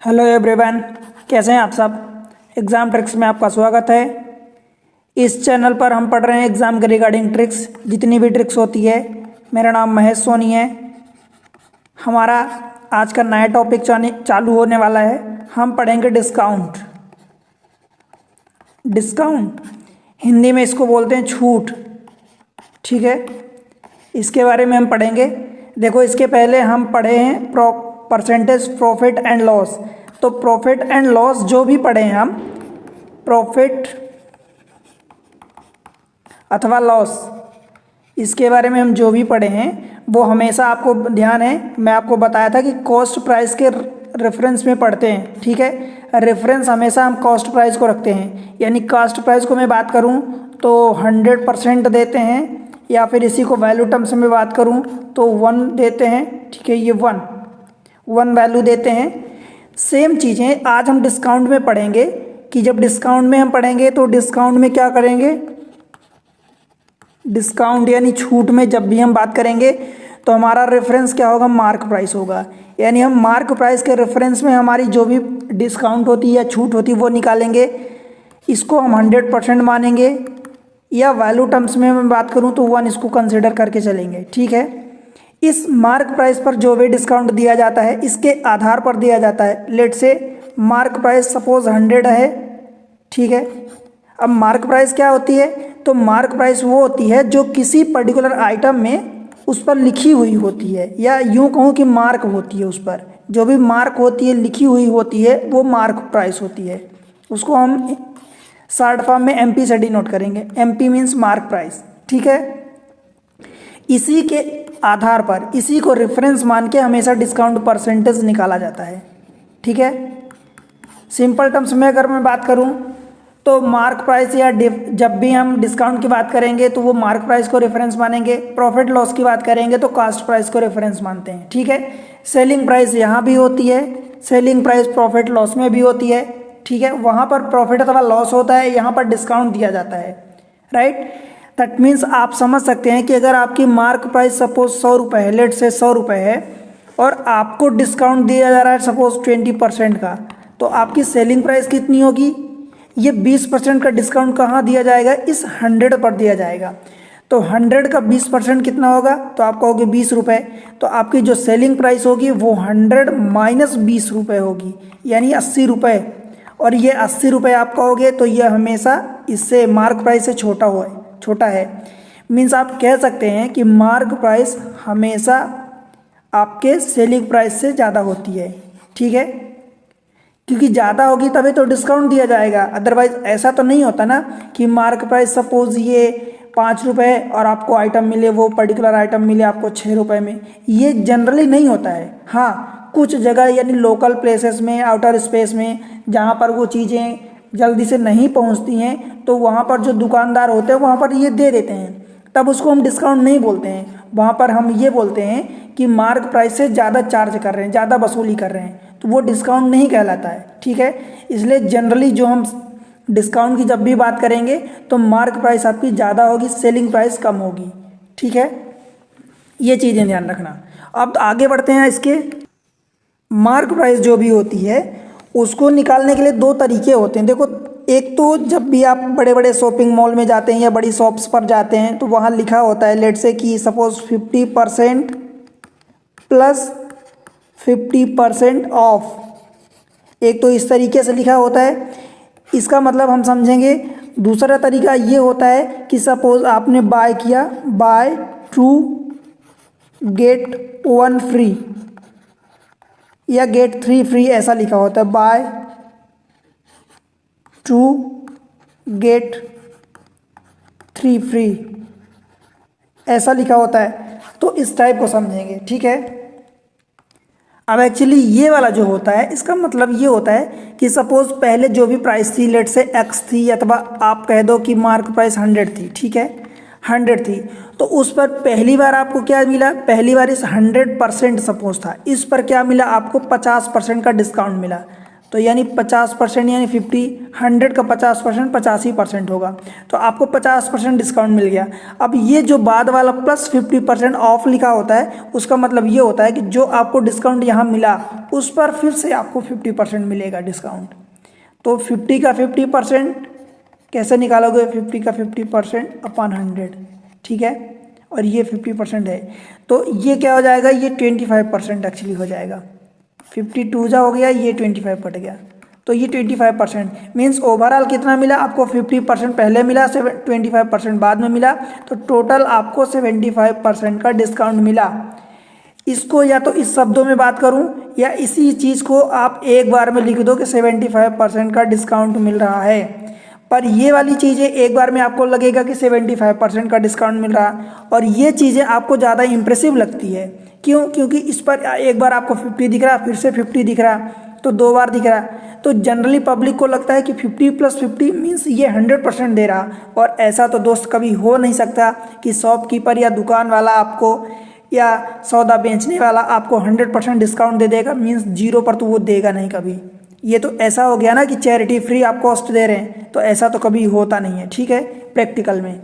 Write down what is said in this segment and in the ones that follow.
Hello everyone, कैसे हैं आप सब। एग्ज़ाम ट्रिक्स में आपका स्वागत है। इस चैनल पर हम पढ़ रहे हैं एग्ज़ाम के रिगार्डिंग ट्रिक्स, जितनी भी ट्रिक्स होती है। मेरा नाम महेश सोनी है। हमारा आज का नया टॉपिक चालू होने वाला है। हम पढ़ेंगे डिस्काउंट। डिस्काउंट हिंदी में इसको बोलते हैं छूट, ठीक है। इसके बारे में हम पढ़ेंगे। देखो, इसके पहले हम पढ़े हैं परसेंटेज प्रॉफिट एंड लॉस। तो प्रॉफिट एंड लॉस जो भी पढ़े हैं हम, प्रॉफिट अथवा लॉस, इसके बारे में हम जो भी पढ़े हैं वो हमेशा आपको ध्यान है, मैं आपको बताया था कि कॉस्ट प्राइस के रेफरेंस में पढ़ते हैं, ठीक है। रेफरेंस हमेशा हम कॉस्ट प्राइस को रखते हैं। यानी कॉस्ट प्राइस को मैं बात करूं तो 100% देते हैं, या फिर इसी को वैल्यू टर्म्स में बात करूं तो 1 देते हैं, ठीक है। ये 1 वैल्यू देते हैं। सेम चीज़ें आज हम डिस्काउंट में पढ़ेंगे कि जब डिस्काउंट में हम पढ़ेंगे तो डिस्काउंट में क्या करेंगे। डिस्काउंट यानी छूट में जब भी हम बात करेंगे तो हमारा रेफरेंस क्या होगा, मार्क प्राइस होगा। यानी हम मार्क प्राइस के रेफरेंस में हमारी जो भी डिस्काउंट होती है या छूट होती है वो निकालेंगे। इसको हम 100% मानेंगे, या वैल्यू टर्म्स में मैं बात करूं तो 1 इसको कंसिडर करके चलेंगे, ठीक है। इस मार्क प्राइस पर जो भी डिस्काउंट दिया जाता है इसके आधार पर दिया जाता है। लेट से मार्क प्राइस सपोज 100 है, ठीक है। अब मार्क प्राइस क्या होती है, तो मार्क प्राइस वो होती है जो किसी पर्टिकुलर आइटम में उस पर लिखी हुई होती है, या यूं कहूँ कि मार्क होती है। उस पर जो भी मार्क होती है, लिखी हुई होती है, वो मार्क प्राइस होती है। उसको हम शॉर्ट फॉर्म में MP से डिनोट करेंगे। MP मीन्स मार्क प्राइस, ठीक है। इसी के आधार पर, इसी को रेफरेंस मान के हमेशा डिस्काउंट परसेंटेज निकाला जाता है, ठीक है। सिंपल टर्म्स में अगर मैं बात करूं तो मार्क प्राइस या जब भी हम डिस्काउंट की बात करेंगे तो वो मार्क प्राइस को रेफरेंस मानेंगे। प्रॉफिट लॉस की बात करेंगे तो कॉस्ट प्राइस को रेफरेंस मानते हैं, ठीक है। सेलिंग प्राइस यहाँ भी होती है, सेलिंग प्राइस प्रॉफिट लॉस में भी होती है, ठीक है। वहाँ पर प्रॉफिट अथवा लॉस होता है, यहाँ पर डिस्काउंट दिया जाता है, राइट। दैट मीन्स आप समझ सकते हैं कि अगर आपकी मार्क प्राइस सपोज 100 रुपये है, लेट से 100 रुपये है, और आपको डिस्काउंट दिया जा रहा है सपोज 20% का, तो आपकी सेलिंग प्राइस कितनी होगी। ये 20% का डिस्काउंट कहाँ दिया जाएगा, इस 100 पर दिया जाएगा। तो 100 का 20% कितना होगा, तो आप कहोगे 20 रुपये। तो आपकी जो सेलिंग प्राइस होगी वो 100 माइनस 20 रुपये होगी, यानी 80 रुपये। और ये 80 रुपये आप कहोगे तो ये हमेशा इससे मार्क प्राइस से छोटा है। मीन्स आप कह सकते हैं कि मार्क प्राइस हमेशा आपके सेलिंग प्राइस से ज़्यादा होती है, ठीक है। क्योंकि ज़्यादा होगी तभी तो डिस्काउंट दिया जाएगा। अदरवाइज ऐसा तो नहीं होता ना कि मार्क प्राइस सपोज ये 5 रुपये और आपको आइटम मिले, वो पर्टिकुलर आइटम मिले आपको 6 रुपये में। ये जनरली नहीं होता है। हाँ, कुछ जगह यानी लोकल प्लेसेस में, आउटर स्पेस में, जहाँ पर वो चीज़ें जल्दी से नहीं पहुँचती हैं, तो वहाँ पर जो दुकानदार होते हैं वहाँ पर ये दे देते हैं, तब उसको हम डिस्काउंट नहीं बोलते हैं। वहाँ पर हम ये बोलते हैं कि मार्क प्राइस से ज़्यादा चार्ज कर रहे हैं, ज़्यादा वसूली कर रहे हैं, तो वो डिस्काउंट नहीं कहलाता है, ठीक है। इसलिए जनरली जो हम डिस्काउंट की जब भी बात करेंगे तो मार्क प्राइस आपकी ज़्यादा होगी, सेलिंग प्राइस कम होगी, ठीक है। ये चीज़ें ध्यान रखना। अब आगे बढ़ते हैं। इसके मार्क प्राइस जो भी होती है उसको निकालने के लिए 2 तरीके होते हैं। देखो, एक तो जब भी आप बड़े बड़े शॉपिंग मॉल में जाते हैं या बड़ी शॉप्स पर जाते हैं तो वहाँ लिखा होता है, लेट से कि सपोज 50% प्लस 50% ऑफ। एक तो इस तरीके से लिखा होता है, इसका मतलब हम समझेंगे। दूसरा तरीका ये होता है कि सपोज आपने बाय किया, बाय 2 गेट 1 फ्री या गेट 3 फ्री, ऐसा लिखा होता है। बाय 2 गेट 3 फ्री ऐसा लिखा होता है, तो इस टाइप को समझेंगे, ठीक है। अब एक्चुअली ये वाला जो होता है इसका मतलब ये होता है कि सपोज पहले जो भी प्राइस थी, लेट से X थी, अथवा आप कह दो कि मार्क प्राइस 100 थी, ठीक है, 100 थी, तो उस पर पहली बार आपको क्या मिला, पहली बार इस 100% सपोज था, इस पर क्या मिला आपको 50% का डिस्काउंट मिला। तो यानी 50% यानी 100 का 50% 85% होगा, तो आपको 50% डिस्काउंट मिल गया। अब ये जो बाद वाला प्लस 50% ऑफ लिखा होता है, उसका मतलब ये होता है कि जो आपको डिस्काउंट यहाँ मिला उस पर फिर से आपको 50% मिलेगा डिस्काउंट। तो 50 का 50% कैसे निकालोगे, 50 का 50% अपॉन 100, ठीक है, और ये 50% है, तो ये क्या हो जाएगा, ये 25% एक्चुअली हो जाएगा। 52 जा हो गया, ये 25 कट गया, तो ये 25% मीन्स ओवरऑल कितना मिला आपको, 50% पहले मिला, 25% बाद में मिला, तो टोटल आपको 75% का डिस्काउंट मिला। इसको या तो इस शब्दों में बात करूं या इसी चीज़ को आप एक बार में लिख दो कि 75% का डिस्काउंट मिल रहा है। पर ये वाली चीज़ें एक बार में आपको लगेगा कि 75% का डिस्काउंट मिल रहा, और ये चीज़ें आपको ज़्यादा इंप्रेसिव लगती है। क्यों? क्योंकि इस पर एक बार आपको 50 दिख रहा, फिर से 50 दिख रहा, तो 2 बार दिख रहा, तो जनरली पब्लिक को लगता है कि 50 + 50 मीन्स ये 100% दे रहा। और ऐसा तो दोस्त कभी हो नहीं सकता कि शॉपकीपर या दुकान वाला आपको या सौदा बेचने वाला आपको 100% डिस्काउंट दे देगा, मीन्स 0 पर तो वो देगा नहीं कभी। ये तो ऐसा हो गया ना कि चैरिटी फ्री आप कॉस्ट दे रहे हैं, तो ऐसा तो कभी होता नहीं है, ठीक है, प्रैक्टिकल में।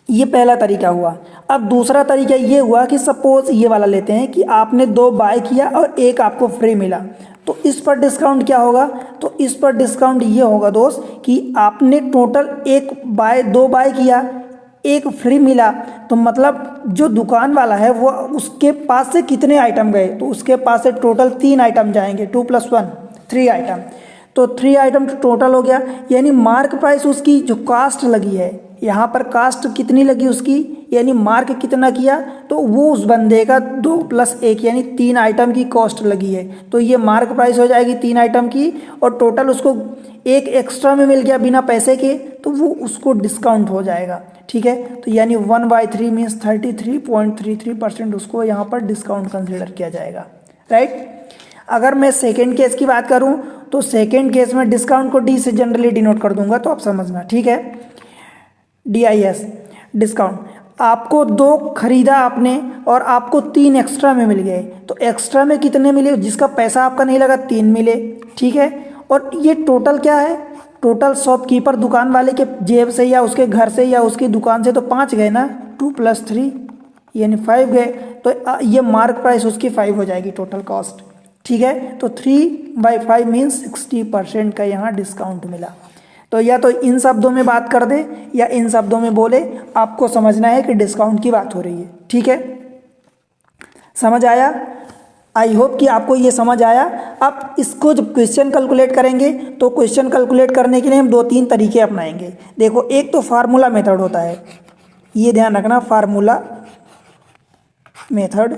ये पहला तरीका हुआ। अब दूसरा तरीका ये हुआ कि सपोज ये वाला लेते हैं कि आपने 2 बाय किया और एक आपको फ्री मिला, तो इस पर डिस्काउंट क्या होगा, तो इस पर डिस्काउंट ये होगा दोस्त कि आपने टोटल 2 बाय किया, एक फ्री मिला, तो मतलब जो दुकान वाला है वो उसके पास से कितने आइटम गए, तो उसके पास से टोटल 3 आइटम जाएंगे, 2 + 1 3 आइटम, तो 3 आइटम टोटल हो गया। यानी मार्क प्राइस उसकी जो कास्ट लगी है, यहाँ पर कास्ट कितनी लगी उसकी, यानी मार्क कितना किया, तो वो उस बंदे का 2 + 1 यानी 3 आइटम की कॉस्ट लगी है, तो ये मार्क प्राइस हो जाएगी 3 आइटम की, और टोटल उसको एक एक्स्ट्रा में मिल गया बिना पैसे के, तो वो उसको डिस्काउंट हो जाएगा, ठीक है। तो यानी 1/3 मीन्स 33.33% उसको यहाँ पर डिस्काउंट कंसिडर किया जाएगा, राइट। अगर मैं सेकेंड केस की बात करूँ तो सेकेंड केस में डिस्काउंट को डी से जनरली डिनोट कर दूंगा, तो आप समझना, ठीक है। DIS डिस्काउंट, आपको 2 खरीदा आपने और आपको 3 एक्स्ट्रा में मिल गए, तो एक्स्ट्रा में कितने मिले, जिसका पैसा आपका नहीं लगा 3 मिले, ठीक है। और ये टोटल क्या है, टोटल शॉपकीपर दुकान वाले के जेब से या उसके घर से या उसकी दुकान से तो 5 गए ना, 2 + 3 यानी 5 गए, तो ये मार्क प्राइस उसकी 5 हो जाएगी टोटल कॉस्ट, ठीक है। तो 3/5 मीन्स 60% का यहाँ डिस्काउंट मिला। तो या तो इन शब्दों में बात कर दे या इन शब्दों में बोले, आपको समझना है कि डिस्काउंट की बात हो रही है, ठीक है। समझ आया? आई होप कि आपको ये समझ आया। अब इसको जब क्वेश्चन कैलकुलेट करेंगे तो क्वेश्चन कैलकुलेट करने के लिए हम 2-3 तरीके अपनाएंगे। देखो, एक तो फार्मूला मेथड होता है, ये ध्यान रखना, फार्मूला मेथड।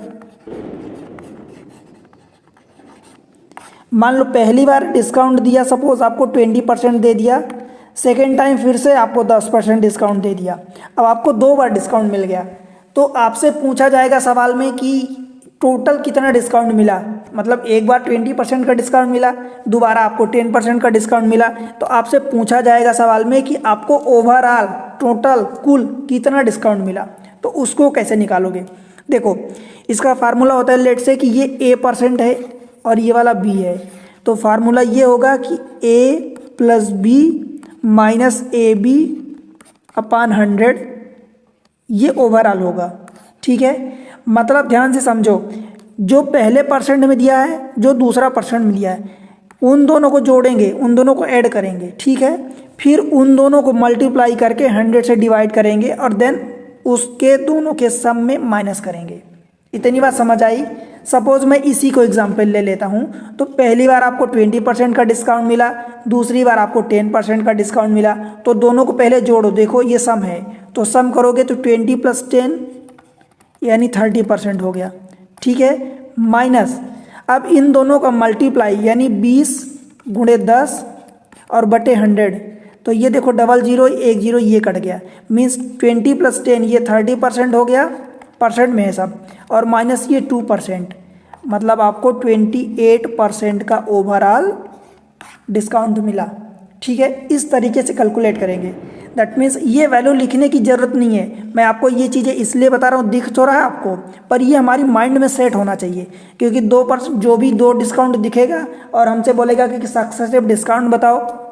मान लो पहली बार डिस्काउंट दिया, सपोज आपको 20% दे दिया, सेकेंड टाइम फिर से आपको 10% डिस्काउंट दे दिया, अब आपको 2 बार डिस्काउंट मिल गया, तो आपसे पूछा जाएगा सवाल में कि टोटल कितना डिस्काउंट मिला। मतलब एक बार 20% का डिस्काउंट मिला, दोबारा आपको 10% का डिस्काउंट मिला, तो आपसे पूछा जाएगा सवाल में कि आपको ओवरऑल टोटल कुल कितना डिस्काउंट मिला, तो उसको कैसे निकालोगे। देखो, इसका फार्मूला होता है, लेट से कि ये A% है और ये वाला B है, तो फार्मूला ये होगा कि A + B - AB अपॉन 100, ये ओवरऑल होगा, ठीक है। मतलब ध्यान से समझो, जो पहले परसेंट में दिया है, जो दूसरा परसेंट में दिया है, उन दोनों को जोड़ेंगे, उन दोनों को ऐड करेंगे, ठीक है। फिर उन दोनों को मल्टीप्लाई करके 100 से डिवाइड करेंगे और देन उसके दोनों के सम में माइनस करेंगे। इतनी बात समझ आई। सपोज मैं इसी को एग्जाम्पल ले लेता हूँ, तो पहली बार आपको 20% का डिस्काउंट मिला, दूसरी बार आपको 10% का डिस्काउंट मिला, तो दोनों को पहले जोड़ो, देखो ये सम है, तो सम करोगे तो 20 + 10 यानी 30% हो गया, ठीक है, माइनस अब इन दोनों का मल्टीप्लाई यानी 20 × 10 और बटे 100, तो ये देखो 00 1 0 ये कट गया, मीन्स 20 + 10 ये 30% हो गया, परसेंट में है सब, और माइनस ये 2%, मतलब आपको 28% का ओवरऑल डिस्काउंट मिला, ठीक है। इस तरीके से कैलकुलेट करेंगे। दैट मीन्स ये वैल्यू लिखने की ज़रूरत नहीं है। मैं आपको ये चीज़ें इसलिए बता रहा हूँ, दिख तो रहा है आपको, पर ये हमारी माइंड में सेट होना चाहिए, क्योंकि 2% जो भी 2 डिस्काउंट दिखेगा और हमसे बोलेगा कि सक्सेसिव डिस्काउंट बताओ,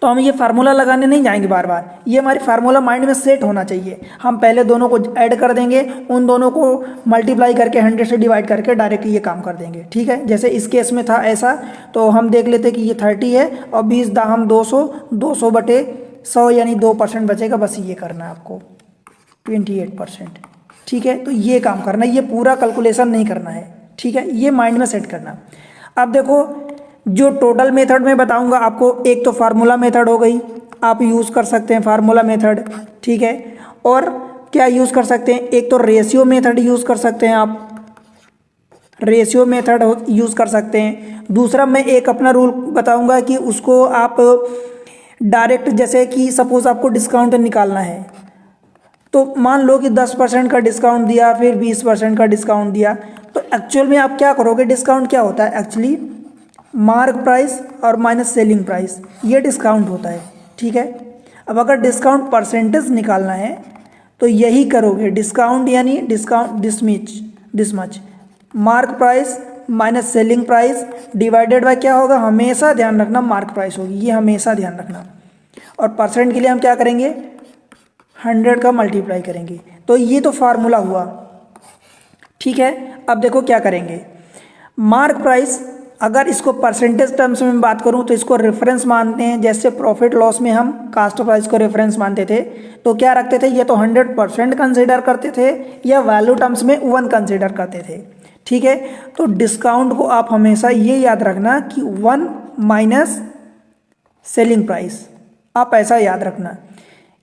तो हम ये फार्मूला लगाने नहीं जाएंगे बार बार। ये हमारी फार्मूला माइंड में सेट होना चाहिए। हम पहले दोनों को ऐड कर देंगे, उन दोनों को मल्टीप्लाई करके 100 से डिवाइड करके डायरेक्ट ये काम कर देंगे, ठीक है। जैसे इस केस में था ऐसा, तो हम देख लेते कि ये 30 है और 20 दाहम 200, 200 बटे 100 यानी 2% बचेगा। बस ये करना है आपको 28%, ठीक है। तो ये काम करना है, ये पूरा कैलकुलेशन नहीं करना है, ठीक है। ये माइंड में सेट करना। अब देखो जो टोटल मेथड में बताऊंगा आपको, एक तो फार्मूला मेथड हो गई, आप यूज़ कर सकते हैं फार्मूला मेथड, ठीक है। और क्या यूज़ कर सकते हैं, एक तो रेशियो मेथड यूज़ कर सकते हैं आप, रेशियो मेथड यूज़ कर सकते हैं। दूसरा मैं एक अपना रूल बताऊंगा कि उसको आप डायरेक्ट, जैसे कि सपोज आपको डिस्काउंट निकालना है, तो मान लो कि 10% का डिस्काउंट दिया, फिर 20% का डिस्काउंट दिया, तो एक्चुअल में आप क्या करोगे, डिस्काउंट क्या होता है एक्चुअली, मार्क प्राइस और माइनस सेलिंग प्राइस, ये डिस्काउंट होता है, ठीक है। अब अगर डिस्काउंट परसेंटेज निकालना है तो यही करोगे, डिस्काउंट यानी discount this much, mark price minus selling price divided by क्या होगा, हमेशा ध्यान रखना मार्क प्राइस होगी, ये हमेशा ध्यान रखना। और परसेंट के लिए हम क्या करेंगे, 100 का मल्टीप्लाई करेंगे। तो ये तो फार्मूला हुआ, ठीक है। अब देखो क्या करेंगे, मार्क प्राइस अगर इसको परसेंटेज टर्म्स में बात करूं तो इसको रेफरेंस मानते हैं। जैसे प्रॉफिट लॉस में हम कास्ट प्राइस को रेफरेंस मानते थे, तो क्या रखते थे, ये तो 100% कंसिडर करते थे, या वैल्यू टर्म्स में 1 कंसिडर करते थे, ठीक है। तो डिस्काउंट को आप हमेशा ये याद रखना कि 1 माइनस सेलिंग प्राइस, आप ऐसा याद रखना।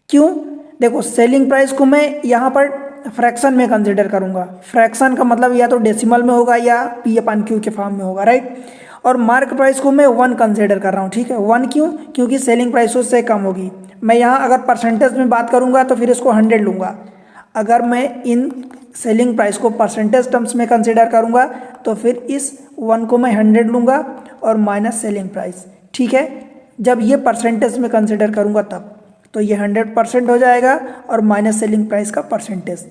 क्यों, देखो सेलिंग प्राइस को मैं यहाँ पर फ्रैक्शन में कंसिडर करूंगा। फ्रैक्शन का मतलब या तो डेसिमल में होगा या P/Q के फॉर्म में होगा, राइट। और मार्क प्राइस को मैं 1 कंसिडर कर रहा हूँ, ठीक है। 1 क्यों, क्योंकि सेलिंग प्राइस उससे कम होगी। मैं यहाँ अगर परसेंटेज में बात करूँगा तो फिर इसको 100 लूँगा। अगर मैं इन सेलिंग प्राइस को परसेंटेज टर्म्स में कंसिडर करूँगा तो फिर इस 1 को मैं 100 लूँगा और माइनस सेलिंग प्राइस, ठीक है। जब ये परसेंटेज में कंसिडर करूँगा तब तो ये 100% हो जाएगा और माइनस सेलिंग प्राइस का परसेंटेज,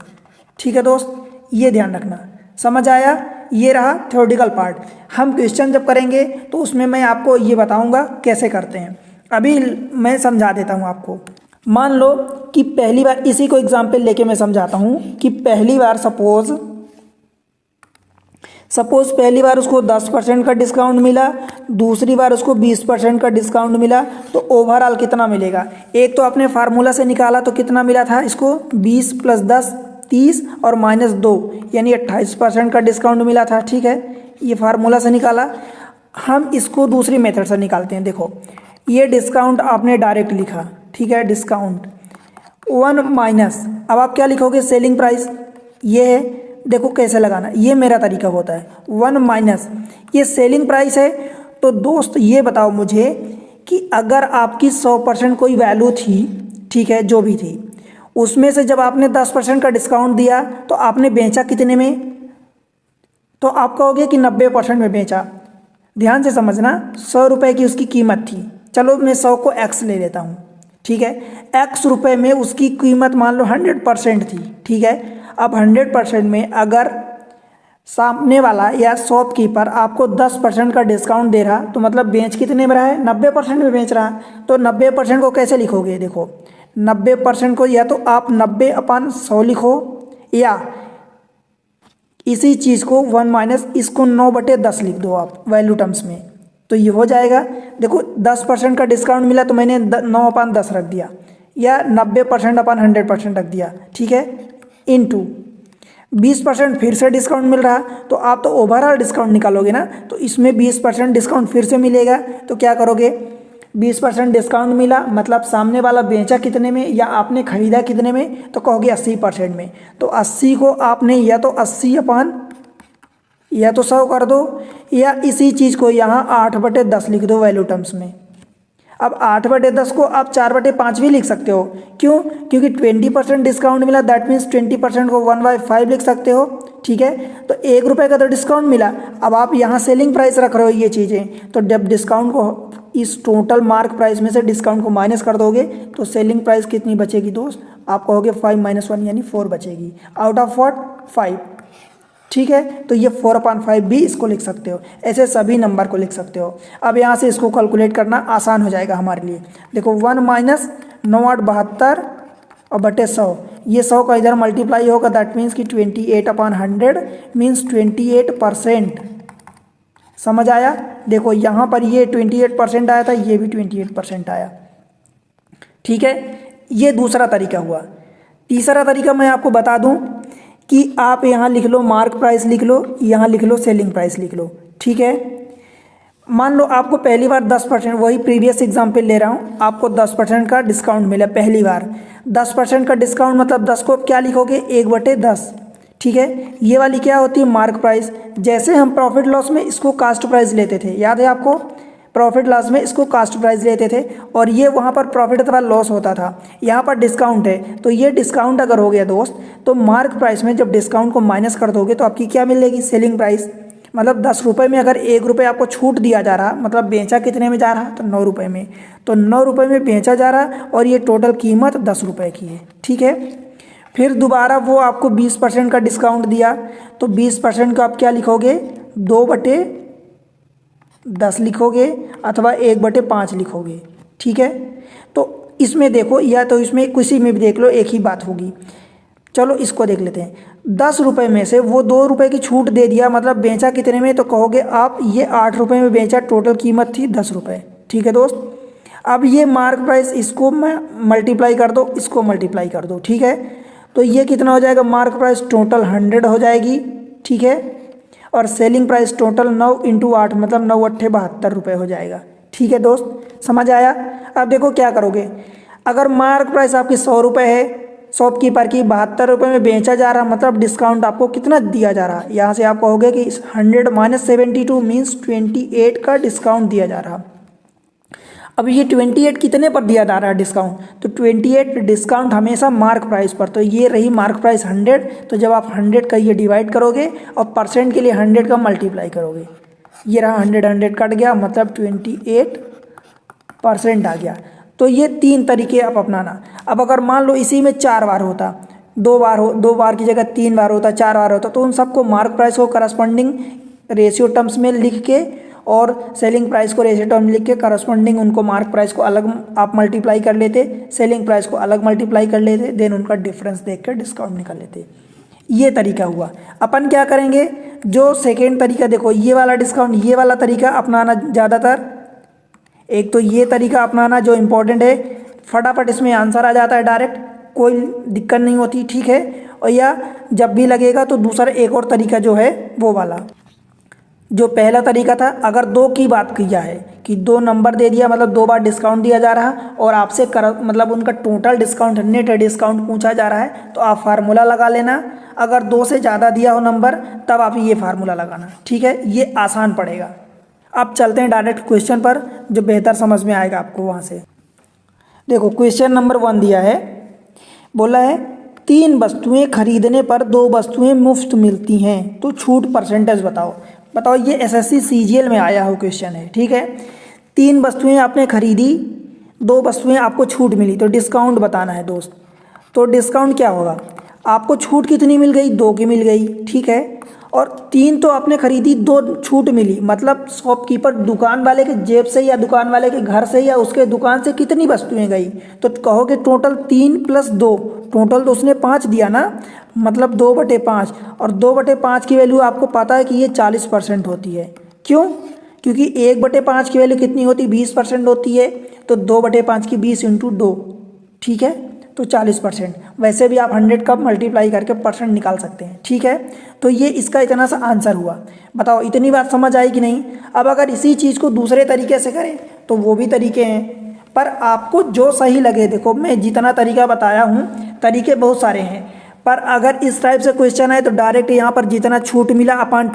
ठीक है दोस्त, ये ध्यान रखना। समझ आया, ये रहा थ्योरेटिकल पार्ट। हम क्वेश्चन जब करेंगे तो उसमें मैं आपको ये बताऊंगा कैसे करते हैं। अभी मैं समझा देता हूँ आपको। मान लो कि पहली बार, इसी को एग्जाम्पल लेके मैं समझाता हूँ कि पहली बार सपोज पहली बार उसको 10% का डिस्काउंट मिला, दूसरी बार उसको 20% का डिस्काउंट मिला, तो ओवरऑल कितना मिलेगा। एक तो आपने फार्मूला से निकाला तो कितना मिला था इसको, 20 + 10 30 और -2 यानी 28% का डिस्काउंट मिला था, ठीक है। ये फार्मूला से निकाला। हम इसको दूसरी मेथड से निकालते हैं। देखो ये डिस्काउंट आपने डायरेक्ट लिखा, ठीक है, डिस्काउंट 1 माइनस, अब आप क्या लिखोगे, सेलिंग प्राइस, ये है। देखो कैसे लगाना, ये मेरा तरीका होता है। 1 माइनस ये सेलिंग प्राइस है। तो दोस्त ये बताओ मुझे कि अगर आपकी 100% कोई वैल्यू थी, ठीक है, जो भी थी, उसमें से जब आपने 10% का डिस्काउंट दिया तो आपने बेचा कितने में, तो आप कहोगे कि 90% में बेचा। ध्यान से समझना, 100 रुपये की उसकी कीमत थी, चलो मैं 100 को x ले लेता हूँ, ठीक है। x रुपये में उसकी कीमत मान लो 100% थी, ठीक है। अब 100% में अगर सामने वाला या शॉपकीपर आपको 10% का डिस्काउंट दे रहा, तो मतलब बेच कितने में रहा है, 90% में बेच रहा। तो 90% को कैसे लिखोगे, देखो 90% को या तो आप 90/100 लिखो, या इसी चीज़ को 1 माइनस इसको 9/10 लिख दो आप वैल्यू टर्म्स में, तो ये हो जाएगा। देखो 10% का डिस्काउंट मिला तो मैंने 9/10 रख दिया, या 90%/100% रख दिया, ठीक है। इनटू 20% फिर से डिस्काउंट मिल रहा, तो आप तो ओवरऑल डिस्काउंट निकालोगे ना, तो इसमें 20% डिस्काउंट फिर से मिलेगा। तो क्या करोगे, 20% डिस्काउंट मिला मतलब सामने वाला बेचा कितने में या आपने खरीदा कितने में, तो कहोगे 80% में। तो 80 को आपने या तो 80 या तो 100 कर दो, या इसी चीज़ को यहाँ 8/10 लिख दो वैल्यू टर्म्स में। अब 8/10 को आप 4/5 भी लिख सकते हो। क्यों, क्योंकि 20% डिस्काउंट मिला, दैट मीन्स 20% को 1/5 लिख सकते हो, ठीक है। तो 1 रुपये का तो डिस्काउंट मिला, अब आप यहाँ सेलिंग प्राइस रख रहे हो ये चीज़ें, तो जब डिस्काउंट को इस टोटल मार्क प्राइस में से डिस्काउंट को माइनस कर दोगे तो सेलिंग प्राइस कितनी बचेगी दोस्त, आप कहोगे 5 - 1 यानी 4 बचेगी आउट ऑफ व्हाट 5। ठीक है, तो ये 4/5 भी इसको लिख सकते हो, ऐसे सभी नंबर को लिख सकते हो। अब यहाँ से इसको कैलकुलेट करना आसान हो जाएगा हमारे लिए। देखो 1 माइनस 9 8 72 और बटे 100, ये 100 का इधर मल्टीप्लाई होगा, दैट मीन्स कि 28/100 मीन्स 28%। समझ आया? देखो यहाँ पर ये 28% आया था, ये भी 28% आया। ठीक है, ये दूसरा तरीका हुआ। तीसरा तरीका मैं आपको बता दूं कि आप यहाँ लिख लो मार्क प्राइस लिख लो, यहाँ लिख लो सेलिंग प्राइस लिख लो। ठीक है, मान लो आपको पहली बार 10%, वही प्रीवियस एग्जाम्पल ले रहा हूँ, आपको 10% का डिस्काउंट मिला पहली बार। 10% का डिस्काउंट मतलब 10 को क्या लिखोगे 1/10। ठीक है, ये वाली क्या होती है मार्क प्राइस। जैसे हम प्रॉफिट लॉस में इसको कास्ट प्राइस लेते थे, याद है आपको, प्रॉफिट लॉस में इसको कास्ट प्राइस लेते थे और ये वहाँ पर प्रॉफिट अथवा लॉस होता था। यहाँ पर डिस्काउंट है, तो ये डिस्काउंट अगर हो गया दोस्त तो मार्क प्राइस में जब डिस्काउंट को माइनस कर दोगे तो आपकी क्या मिलेगी सेलिंग प्राइस। मतलब 10 रुपये में अगर 1 रुपये आपको छूट दिया जा रहा, मतलब बेचा कितने में जा रहा, तो 9 रुपये में, तो 9 रुपये में बेचा जा रहा और ये टोटल कीमत 10 रुपये की है। ठीक है, फिर दोबारा वो आपको 20% का डिस्काउंट दिया, तो 20% का आप क्या लिखोगे 2/10 लिखोगे अथवा 1/5 लिखोगे। ठीक है, तो इसमें देखो या तो इसमें किसी में भी देख लो एक ही बात होगी। चलो इसको देख लेते हैं। 10 रुपये में से वो 2 रुपये की छूट दे दिया, मतलब बेचा कितने में, तो कहोगे आप ये 8 रुपये में बेचा, टोटल कीमत थी 10 रुपये। ठीक है दोस्त, अब ये मार्क प्राइस इसको मैं मल्टीप्लाई कर दो, इसको मल्टीप्लाई कर दो। ठीक है, तो ये कितना हो जाएगा मार्क प्राइस टोटल 100 हो जाएगी। ठीक है, और सेलिंग प्राइस टोटल 9 × 8 मतलब 9 8 72 रुपये हो जाएगा। ठीक है दोस्त, समझ आया? अब देखो क्या करोगे, अगर मार्क प्राइस आपकी 100 रुपये है, शॉपकीपर की 72 रुपये में बेचा जा रहा, मतलब डिस्काउंट आपको कितना दिया जा रहा, यहाँ से आप कहोगे कि 100 - 72 मीन्स 28 का डिस्काउंट दिया जा रहा। अब ये 28 कितने पर दिया जा रहा है डिस्काउंट, तो 28 डिस्काउंट हमेशा मार्क प्राइस पर, तो ये रही मार्क प्राइस 100। तो जब आप 100 का ये डिवाइड करोगे और परसेंट के लिए 100 का मल्टीप्लाई करोगे, ये रहा 100 कट गया, मतलब 28% आ गया। तो ये 3 तरीके आप अपनाना। अब अगर मान लो इसी में 4 बार होता, 2 बार की जगह 3 बार होता, 4 बार होता, तो उन सबको मार्क प्राइस को करस्पॉन्डिंग रेशियो टर्म्स में लिख के और सेलिंग प्राइस को रेशियो टर्म लिख के करस्पॉन्डिंग उनको मार्क प्राइस को अलग आप मल्टीप्लाई कर लेते, सेलिंग प्राइस को अलग मल्टीप्लाई कर लेते, देन उनका डिफरेंस देख कर डिस्काउंट निकाल लेते। ये तरीका हुआ। अपन क्या करेंगे, जो सेकेंड तरीका देखो ये वाला डिस्काउंट, ये वाला तरीका अपनाना ज़्यादातर। एक तो ये तरीका अपनाना जो इम्पोर्टेंट है, फटाफट इसमें आंसर आ जाता है डायरेक्ट, कोई दिक्कत नहीं होती। ठीक है, और या जब भी लगेगा तो दूसरा एक और तरीका जो है वो वाला, जो पहला तरीका था, अगर 2 की बात किया है कि 2 नंबर दे दिया, मतलब 2 बार डिस्काउंट दिया जा रहा और आपसे मतलब उनका टोटल डिस्काउंट नेट डिस्काउंट पूछा जा रहा है, तो आप फार्मूला लगा लेना। अगर 2 से ज़्यादा दिया हो नंबर तब आप ये फार्मूला लगाना। ठीक है, ये आसान पड़ेगा। अब चलते हैं डायरेक्ट क्वेश्चन पर, जो बेहतर समझ में आएगा आपको वहाँ से। देखो क्वेश्चन नंबर 1 दिया है, बोला है 3 वस्तुएं खरीदने पर 2 वस्तुएं मुफ्त मिलती हैं, तो छूट परसेंटेज बताओ। बताओ, ये एसएससी सीजीएल में आया हो क्वेश्चन है। ठीक है, 3 वस्तुएं आपने खरीदी, 2 वस्तुएं आपको छूट मिली, तो डिस्काउंट बताना है दोस्त। तो डिस्काउंट क्या होगा, आपको छूट कितनी मिल गई, 2 की मिल गई। ठीक है, और 3 तो आपने खरीदी, 2 छूट मिली, मतलब शॉपकीपर दुकान वाले के जेब से या दुकान वाले के घर से या उसके दुकान से कितनी वस्तुएं गई, तो कहोगे टोटल 3 + 2, टोटल तो उसने 5 दिया ना, मतलब 2/5। और 2/5 की वैल्यू आपको पता है कि ये 40% होती है। क्यों? क्योंकि 1/5 की वैल्यू कितनी होती है, 20% होती है, तो 2/5 की 20 × 2। ठीक है, तो 40%। वैसे भी आप 100 का मल्टीप्लाई करके परसेंट निकाल सकते हैं। ठीक है, तो ये इसका इतना सा आंसर हुआ। बताओ इतनी बात समझ आई कि नहीं? अब अगर इसी चीज़ को दूसरे तरीके से करें तो वो भी तरीके हैं, पर आपको जो सही लगे। देखो मैं जितना तरीका बताया हूँ, तरीके बहुत सारे हैं, पर अगर इस टाइप से क्वेश्चन है तो डायरेक्ट यहाँ पर जितना छूट मिला अपन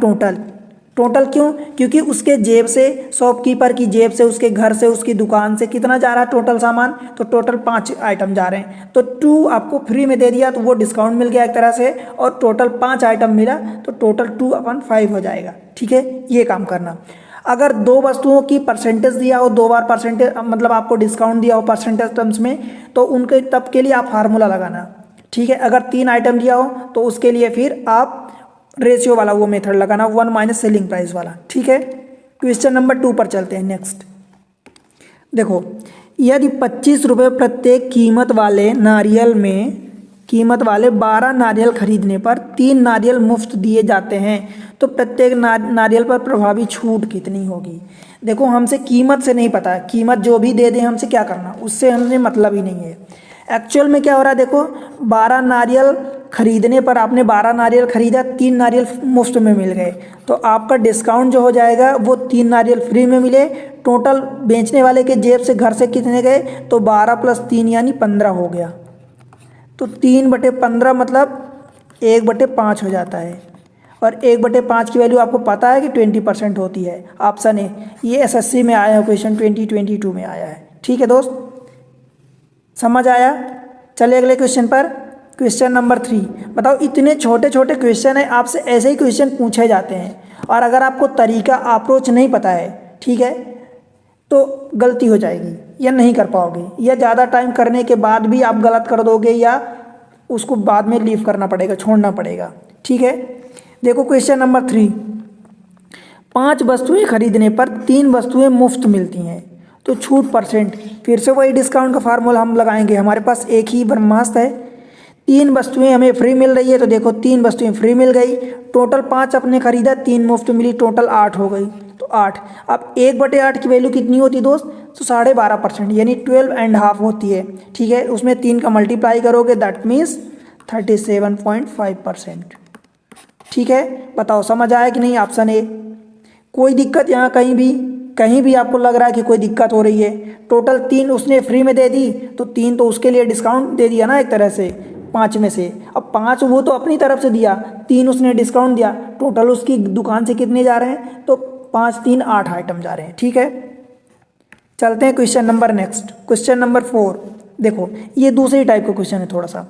टोटल क्यों? क्योंकि उसके जेब से, शॉपकीपर की जेब से, उसके घर से, उसकी दुकान से कितना जा रहा है टोटल सामान, तो टोटल 5 आइटम जा रहे हैं, तो 2 आपको फ्री में दे दिया, तो वो डिस्काउंट मिल गया एक तरह से, और टोटल 5 आइटम मिला, तो टोटल 2/5 हो जाएगा। ठीक है, ये काम करना। अगर दो वस्तुओं की परसेंटेज दिया हो, दो बार परसेंटेज मतलब आपको डिस्काउंट दिया हो परसेंटेज टर्म्स में, तो उनके तब के लिए आप फार्मूला लगाना, ठीक है। अगर 3 आइटम दिया हो तो उसके लिए फिर आप रेशियो वाला वो मेथड लगाना, 1 माइनस सेलिंग प्राइस वाला, ठीक है। क्वेश्चन नंबर 2 पर चलते हैं नेक्स्ट। देखो, यदि 25 रुपये प्रत्येक कीमत वाले नारियल में कीमत वाले 12 नारियल खरीदने पर 3 नारियल मुफ्त दिए जाते हैं, तो प्रत्येक नारियल पर प्रभावी छूट कितनी होगी। देखो, हमसे कीमत से नहीं पता है, कीमत जो भी दे दें हमसे क्या करना, उससे हमने मतलब ही नहीं है। एक्चुअल में क्या हो रहा है, देखो 12 नारियल खरीदने पर आपने 12 नारियल खरीदा, 3 नारियल मुफ्त में मिल गए, तो आपका डिस्काउंट जो हो जाएगा वो 3 नारियल फ्री में मिले। टोटल बेचने वाले के जेब से घर से कितने गए, तो 12 + 3 यानी 15 हो गया। तो 3/15 मतलब 1/5 हो जाता है, और 1/5 की वैल्यू आपको पता है कि 20% होती है। ऑप्शन ए, ये एसएससी में आया है, क्वेश्चन 2022 में आया है, ठीक है दोस्त, समझ आया। चलिए अगले क्वेश्चन पर, क्वेश्चन नंबर 3। बताओ, इतने छोटे छोटे क्वेश्चन है, आपसे ऐसे ही क्वेश्चन पूछे जाते हैं, और अगर आपको तरीका अप्रोच नहीं पता है, ठीक है, तो गलती हो जाएगी या नहीं कर पाओगे, या ज़्यादा टाइम करने के बाद भी आप गलत कर दोगे, या उसको बाद में लीव करना पड़ेगा, छोड़ना पड़ेगा, ठीक है। देखो क्वेश्चन नंबर 3, 5 वस्तुएं खरीदने पर 3 वस्तुएं मुफ्त मिलती हैं, तो छूट परसेंट, फिर से वही डिस्काउंट का फार्मूला हम लगाएंगे, हमारे पास एक ही ब्रह्मास्त्र है। 3 वस्तुएं हमें फ्री मिल रही है, तो देखो 3 वस्तुएं फ्री मिल गई, टोटल 5 अपने खरीदा, 3 मुफ्त मिली, टोटल 8 हो गई, तो 8। अब 1/8 की वैल्यू कितनी होती है दोस्त, तो 12.5% यानी 12.5 होती है, ठीक है। उसमें 3 का मल्टीप्लाई करोगे, दैट मीन्स 37.5%, ठीक है। बताओ समझ आया कि नहीं, ऑप्शन ए। कोई दिक्कत यहाँ कहीं भी आपको लग रहा है कि कोई दिक्कत हो रही है, टोटल 3 उसने फ्री में दे दी, तो 3 तो उसके लिए डिस्काउंट दे दिया ना एक तरह से 5 में से, अब 5 वो तो अपनी तरफ से दिया, 3 उसने डिस्काउंट दिया, टोटल उसकी दुकान से कितने जा रहे हैं, तो 5 3 8 आइटम जा रहे हैं, ठीक है। चलते हैं question number next, question number 4। देखो, ये दूसरी टाइप का क्वेश्चन है थोड़ा सा।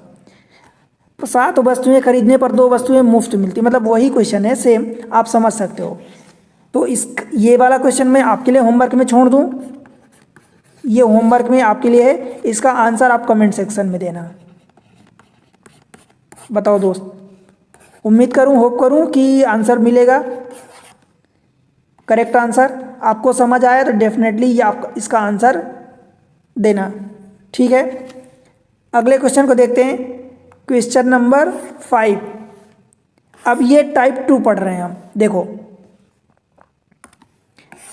7 वस्तुएं खरीदने पर 2 वस्तुएं मुफ्त मिलती, मतलब वही क्वेश्चन है सेम, आप समझ सकते हो। तो ये वाला क्वेश्चन मैं आपके लिए होमवर्क में छोड़ दूं, ये होमवर्क में आपके लिए है, इसका आंसर आप कमेंट सेक्शन में देना। बताओ दोस्त, उम्मीद करूं, होप करूं कि आंसर मिलेगा, करेक्ट आंसर। आपको समझ आया तो डेफिनेटली ये आप इसका आंसर देना, ठीक है। अगले क्वेश्चन को देखते हैं, क्वेश्चन नंबर 5। अब ये टाइप 2 पढ़ रहे हैं हम। देखो,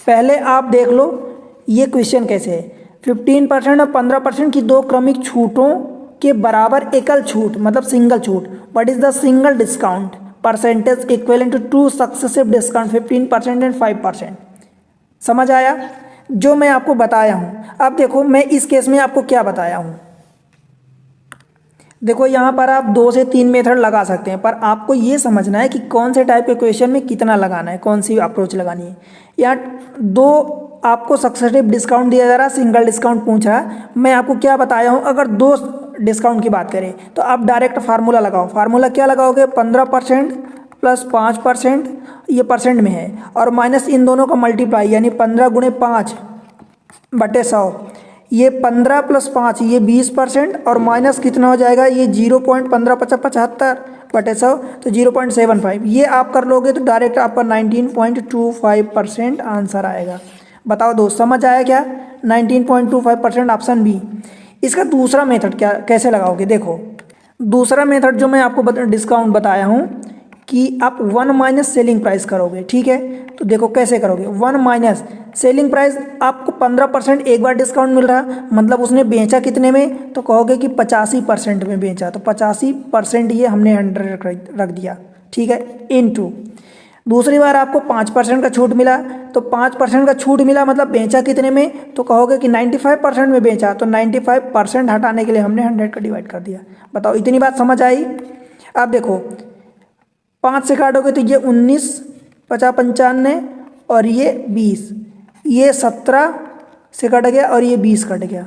पहले आप देख लो ये क्वेश्चन कैसे है। 15% और 15% की 2 क्रमिक छूटों के बराबर एकल छूट, मतलब सिंगल छूट। What is the single discount percentage equivalent to 2 successive discount 15% and 5%। समझ आया जो मैं आपको बताया हूं। अब देखो, मैं इस केस में आपको क्या बताया हूं। देखो, यहाँ पर आप 2 से 3 मेथड लगा सकते हैं, पर आपको ये समझना है कि कौन से टाइप के क्वेश्चन में कितना लगाना है, कौन सी अप्रोच लगानी है। यहाँ 2 आपको सक्सेसिव डिस्काउंट दिया जा रहा है, सिंगल डिस्काउंट पूछ रहा है। मैं आपको क्या बताया हूँ, अगर 2 डिस्काउंट की बात करें तो आप डायरेक्ट फार्मूला लगाओ। फार्मूला क्या लगाओगे, 15% + 5%, ये परसेंट में है, और माइनस इन दोनों का मल्टीप्लाई, यानी 15 × 5/100। ये 15 + 5 ये 20%, और माइनस कितना हो जाएगा, ये 0.1575/100, तो 0.75। ये आप कर लोगे तो डायरेक्ट आपका 19.25% आंसर आएगा। बताओ दोस्त, समझ आया क्या, 19.25% ऑप्शन बी। इसका दूसरा मेथड क्या कैसे लगाओगे, देखो दूसरा मेथड जो मैं आपको डिस्काउंट बताया हूँ कि आप 1 माइनस सेलिंग प्राइस करोगे, ठीक है। तो देखो कैसे करोगे, 1 माइनस सेलिंग प्राइस, आपको 15% एक बार डिस्काउंट मिल रहा, मतलब उसने बेचा कितने में, तो कहोगे कि 85% में बेचा, तो 85% ये हमने 100 रख दिया, ठीक है, इनटू दूसरी बार आपको 5% का छूट मिला, तो 5% का छूट मिला मतलब बेचा कितने में, तो कहोगे कि 95% में बेचा, तो 95% हटाने के लिए हमने 100 का डिवाइड कर दिया। बताओ, इतनी बात समझ आई। अब देखो, 5 से काटोगे तो ये 19, 50 95, और ये 20, ये 17 से कट गया, और ये 20 कट गया,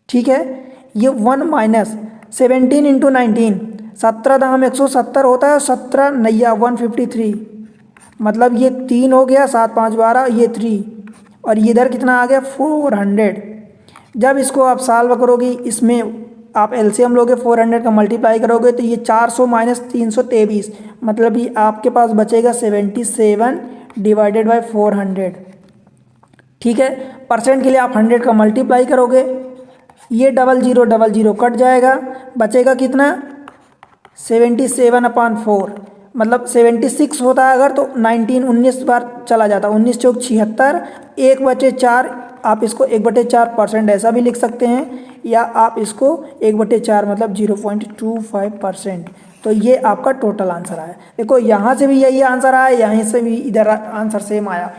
ठीक है। ये 1 माइनस 17 × 19, 17 दाम 170 होता है, 17 9 153, मतलब ये 3 हो गया, 7 5 12, ये 3, और ये इधर कितना आ गया 400। जब इसको आप सॉल्व करोगे, इसमें आप एलसीएम लोगे, 400 का मल्टीप्लाई करोगे तो ये 400 माइनस 323, मतलब ये आपके पास बचेगा 77 डिवाइडेड बाय 400। ठीक है, परसेंट के लिए आप 100 का मल्टीप्लाई करोगे, ये 0000 कट जाएगा, बचेगा कितना 77/4, मतलब 76 होता है अगर तो 19 बार चला जाता, 19 चौक 76, 1/4, आप इसको 1/4% ऐसा भी लिख सकते हैं, या आप इसको 1/4 मतलब 0.25%। तो ये आपका टोटल आंसर आया। देखो यहाँ से भी यही आंसर आया, यहाँ से भी इधर आंसर सेम आया।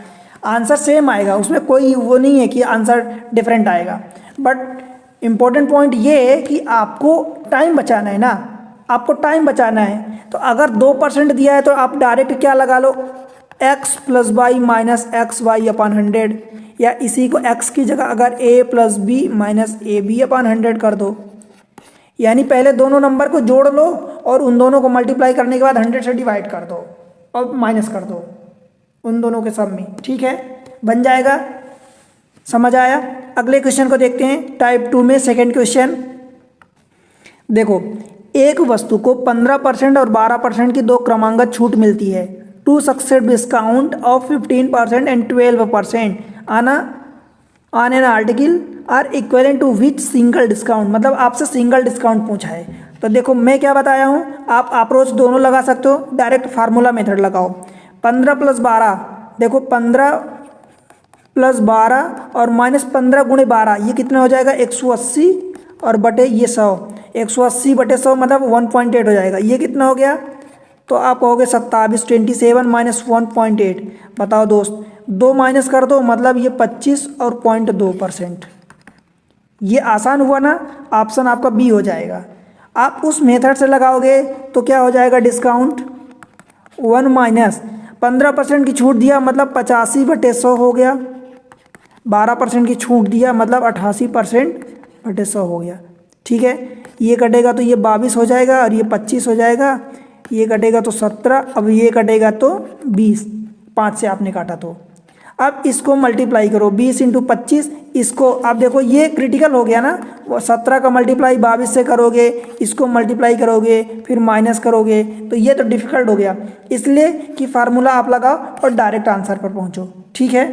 आंसर सेम आएगा, उसमें कोई वो नहीं है कि आंसर डिफरेंट आएगा, बट इम्पोर्टेंट पॉइंट ये है कि आपको टाइम बचाना है ना, आपको टाइम बचाना है। तो अगर 2% दिया है तो आप डायरेक्ट क्या लगा लो, x + y - xy/100, या इसी को x की जगह अगर a + b - ab/100 कर दो, यानी पहले दोनों नंबर को जोड़ लो और उन दोनों को मल्टीप्लाई करने के बाद 100 से डिवाइड कर दो और माइनस कर दो उन दोनों के सब में। ठीक है, बन जाएगा। समझ आया? अगले क्वेश्चन को देखते हैं, टाइप 2 में सेकंड क्वेश्चन। देखो, एक वस्तु को 15% और 12% की दो क्रमांगत छूट मिलती है। Two successive discount of 15% and 12% on an article are equivalent to which single discount, मतलब आपसे सिंगल डिस्काउंट पूछा है। तो देखो मैं क्या बताया हूँ, आप अप्रोच दोनों लगा सकते हो, डायरेक्ट फार्मूला मेथड लगाओ। 15 + 12, देखो 15 + 12 और -15 × 12, ये कितना हो जाएगा 180 और बटे ये 100, 180 बटे 100 मतलब 1.8 हो जाएगा। ये कितना हो गया, तो आप कहोगे 27, 27 माइनस 1.8। बताओ दोस्त, 2 माइनस कर दो मतलब ये 25 और 0.2%। ये आसान हुआ ना, ऑप्शन आपका बी हो जाएगा। आप उस मेथड से लगाओगे तो क्या हो जाएगा, डिस्काउंट 1 माइनस 15% की छूट दिया मतलब 85 बटे 100 हो गया, 12% की छूट दिया मतलब 88% बटे 100 हो गया। ठीक है, ये कटेगा तो ये 22 हो जाएगा और ये 25 हो जाएगा, ये कटेगा तो 17, अब ये कटेगा तो 20, 5 से आपने काटा तो। अब इसको मल्टीप्लाई करो, 20 × 25, इसको आप देखो ये क्रिटिकल हो गया ना, वो 17 का मल्टीप्लाई 22 से करोगे, इसको मल्टीप्लाई करोगे फिर माइनस करोगे, तो ये तो डिफिकल्ट हो गया। इसलिए कि फार्मूला आप लगाओ और डायरेक्ट आंसर पर पहुंचो। ठीक है,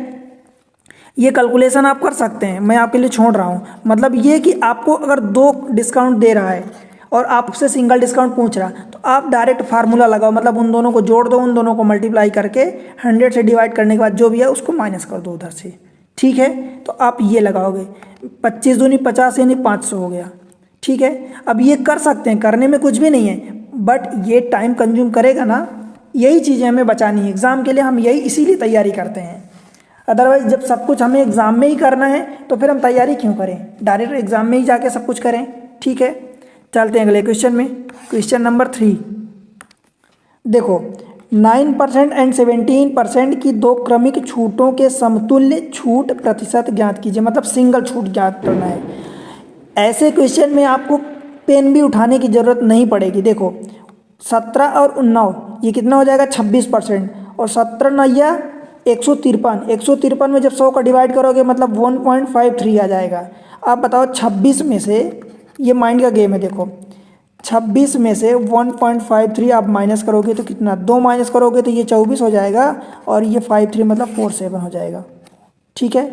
ये कैलकुलेशन आप कर सकते हैं, मैं आपके लिए छोड़ रहा हूँ। मतलब ये कि आपको अगर 2 डिस्काउंट दे रहा है और आपसे सिंगल डिस्काउंट पूछ रहा, तो आप डायरेक्ट फार्मूला लगाओ, मतलब उन दोनों को जोड़ दो, उन दोनों को मल्टीप्लाई करके 100 से डिवाइड करने के बाद जो भी है उसको माइनस कर दो उधर से। ठीक है, तो आप ये लगाओगे, 25 दूनी 50 यानी 500 हो गया। ठीक है, अब ये कर सकते हैं, करने में कुछ भी नहीं है, बट ये टाइम कंज्यूम करेगा ना, यही चीज़ें हमें बचानी है एग्ज़ाम के लिए, हम यही इसीलिए तैयारी करते हैं। अदरवाइज जब सब कुछ हमें एग्ज़ाम में ही करना है तो फिर हम तैयारी क्यों करें, डायरेक्ट एग्ज़ाम में ही जाके सब कुछ करें। ठीक है, चलते हैं अगले क्वेश्चन में। क्वेश्चन नंबर 3, देखो 9% एंड 17% की दो क्रमिक छूटों के समतुल्य छूट प्रतिशत ज्ञात कीजिए, मतलब सिंगल छूट ज्ञात करना है। ऐसे क्वेश्चन में आपको पेन भी उठाने की ज़रूरत नहीं पड़ेगी। देखो 17 और 19 ये कितना हो जाएगा 26%, और 17 9 153, 153 में जब 100 का डिवाइड करोगे मतलब 1.53 आ जाएगा। आप बताओ 26 में से, ये माइंड का गेम है, देखो 26 में से 1.53 आप माइनस करोगे तो कितना, 2 माइनस करोगे तो ये 24 हो जाएगा, और ये 53 मतलब 47 हो जाएगा। ठीक है,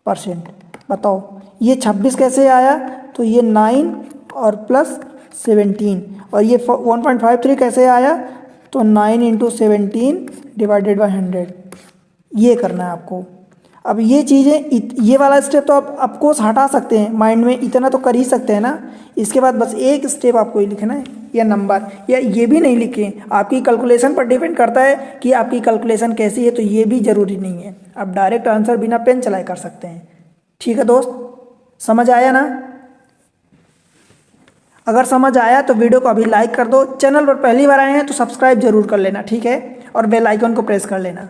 परसेंट। बताओ ये 26 कैसे आया, तो ये 9 और प्लस 17, और ये 1.53 कैसे आया, तो 9 × 17 डिवाइडेड बाय 100। ये करना है आपको। अब ये चीज़ें, ये वाला स्टेप तो आप ऑफकोर्स हटा सकते हैं, माइंड में इतना तो कर ही सकते हैं ना। इसके बाद बस एक स्टेप आपको ही लिखना है, या नंबर, या ये भी नहीं लिखें, आपकी कैलकुलेशन पर डिपेंड करता है कि आपकी कैलकुलेशन कैसी है, तो ये भी ज़रूरी नहीं है, आप डायरेक्ट आंसर बिना पेन चलाए कर सकते हैं। ठीक है दोस्त, समझ आया ना? अगर समझ आया तो वीडियो को अभी लाइक कर दो, चैनल पर पहली बार आए हैं तो सब्सक्राइब जरूर कर लेना। ठीक है, और बेल आइकन को प्रेस कर लेना।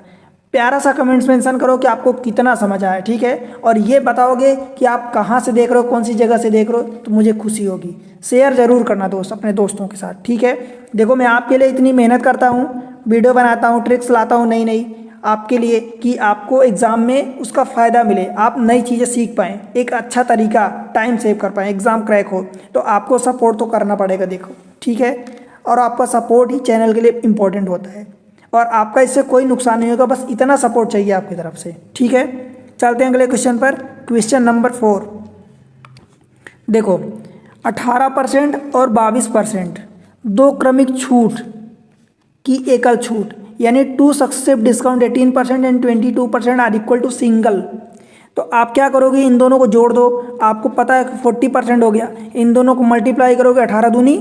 प्यारा सा कमेंट्स मेंशन करो कि आपको कितना समझ आया। ठीक है, और ये बताओगे कि आप कहाँ से देख रहे हो, कौन सी जगह से देख रहे हो, तो मुझे खुशी होगी। शेयर ज़रूर करना दोस्त अपने दोस्तों के साथ। ठीक है, देखो मैं आपके लिए इतनी मेहनत करता हूँ, वीडियो बनाता हूँ, ट्रिक्स लाता हूँ नई नई आपके लिए कि आपको एग्ज़ाम में उसका फ़ायदा मिले, आप नई चीज़ें सीख पाएँ, एक अच्छा तरीका टाइम सेव कर पाएँ, एग्ज़ाम क्रैक हो। तो आपको सपोर्ट तो करना पड़ेगा, देखो ठीक है। और आपका सपोर्ट ही चैनल के लिए इम्पोर्टेंट होता है, और आपका इससे कोई नुकसान नहीं होगा, बस इतना सपोर्ट चाहिए आपकी तरफ से, ठीक है। चलते हैं अगले क्वेश्चन पर। क्वेश्चन नंबर 4 देखो, 18% और 22% दो क्रमिक छूट की एकल छूट, यानी 2 successive discount 18% and 22% are equal to single. तो आप क्या करोगे, इन दोनों को जोड़ दो, आपको पता है 40% हो गया, इन दोनों को मल्टीप्लाई करोगे, 18 दूनी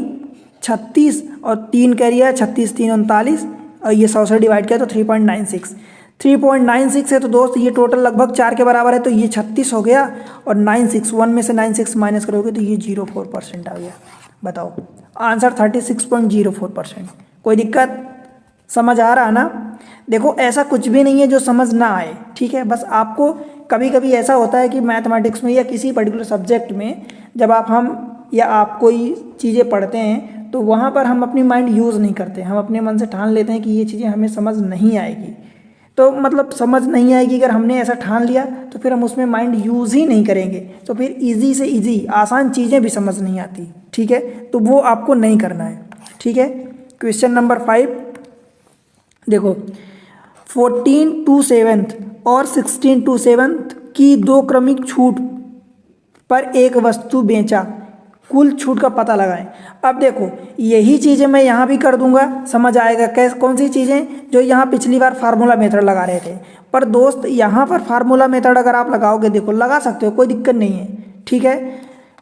36 और 3 कैरी है 36 3 39, और ये 100 से डिवाइड किया तो 3.96 है। तो दोस्त ये टोटल लगभग 4 के बराबर है, तो ये 36 हो गया, और 96 1 में से 96 माइनस करोगे तो ये 0.4% आ गया। बताओ आंसर 36.04%। कोई दिक्कत, समझ आ रहा ना। देखो ऐसा कुछ भी नहीं है जो समझ ना आए, ठीक है। बस आपको कभी कभी ऐसा होता है कि मैथमेटिक्स में या किसी पर्टिकुलर सब्जेक्ट में जब हम या आप कोई चीज़ें पढ़ते हैं तो वहाँ पर हम अपनी माइंड यूज़ नहीं करते, हम अपने मन से ठान लेते हैं कि ये चीज़ें हमें समझ नहीं आएगी। तो मतलब समझ नहीं आएगी, अगर हमने ऐसा ठान लिया तो फिर हम उसमें माइंड यूज़ ही नहीं करेंगे, तो फिर इजी से इजी आसान चीज़ें भी समझ नहीं आती, ठीक है। तो वो आपको नहीं करना है, ठीक है। क्वेश्चन नंबर 5 देखो, 14 to 7th और 16 to 7th की दो क्रमिक छूट पर एक वस्तु बेचा, कुल छूट का पता लगाएं। अब देखो यही चीज़ें मैं यहाँ भी कर दूंगा, समझ आएगा। कैसे, कौन सी चीज़ें जो यहाँ पिछली बार फार्मूला मेथड लगा रहे थे, पर दोस्त यहाँ पर फार्मूला मेथड अगर आप लगाओगे, देखो लगा सकते हो, कोई दिक्कत नहीं है, ठीक है।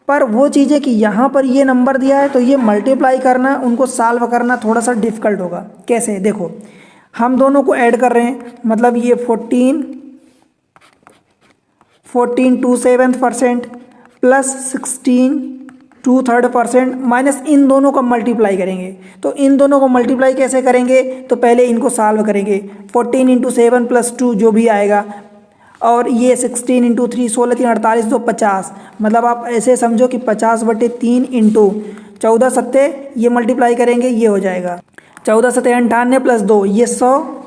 पर वो चीज़ें कि यहाँ पर ये नंबर दिया है तो ये मल्टीप्लाई करना, उनको सॉल्व करना थोड़ा सा डिफिकल्ट होगा। कैसे, देखो हम दोनों को ऐड कर रहे हैं, मतलब ये 14 to 7% प्लस 16 to 3% माइनस इन दोनों का मल्टीप्लाई करेंगे। तो इन दोनों को मल्टीप्लाई कैसे करेंगे, तो पहले इनको सॉल्व करेंगे। 14 × 7 + 2 जो भी आएगा, और ये 16 × 3 16 3 48 2 50, मतलब आप ऐसे समझो कि 50/3 इंटू 14 सत्ते, ये मल्टीप्लाई करेंगे, ये हो जाएगा 14 सत्ते 98 + 2 ये 100,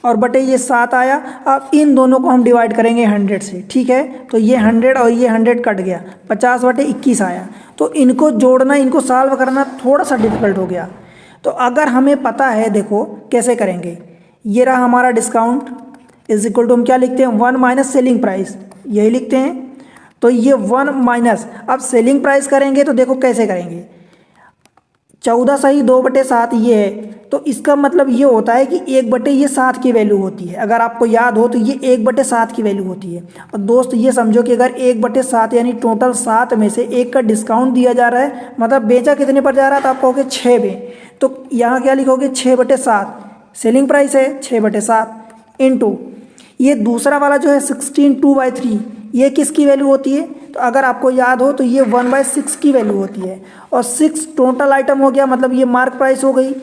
और बटे ये 7 आया। अब इन दोनों को हम डिवाइड करेंगे 100 से, ठीक है। तो ये 100 और ये 100 कट गया, 50/21 आया। तो इनको जोड़ना, इनको सॉल्व करना थोड़ा सा डिफिकल्ट हो गया। तो अगर हमें पता है, देखो कैसे करेंगे, ये रहा हमारा डिस्काउंट इज इक्वल टू, हम क्या लिखते हैं, 1 माइनस सेलिंग प्राइस, यही लिखते हैं। तो ये 1 माइनस, अब सेलिंग प्राइस करेंगे तो देखो कैसे करेंगे, 14 सही 2/7 ये है, तो इसका मतलब ये होता है कि 1/7 की वैल्यू होती है। अगर आपको याद हो तो ये 1/7 की वैल्यू होती है। और दोस्त ये समझो कि अगर 1/7 यानी टोटल 7 में से 1 का डिस्काउंट दिया जा रहा है, मतलब बेचा कितने पर जा रहा है, तो आप कहोगे 6 में, तो यहाँ क्या लिखोगे 6/7, सेलिंग प्राइस है 6/7 इंटू ये दूसरा वाला जो है 16 2/3, ये किसकी वैल्यू होती है, तो अगर आपको याद हो तो ये 1/6 की वैल्यू होती है। और 6 टोटल आइटम हो गया, मतलब ये मार्क प्राइस हो गई।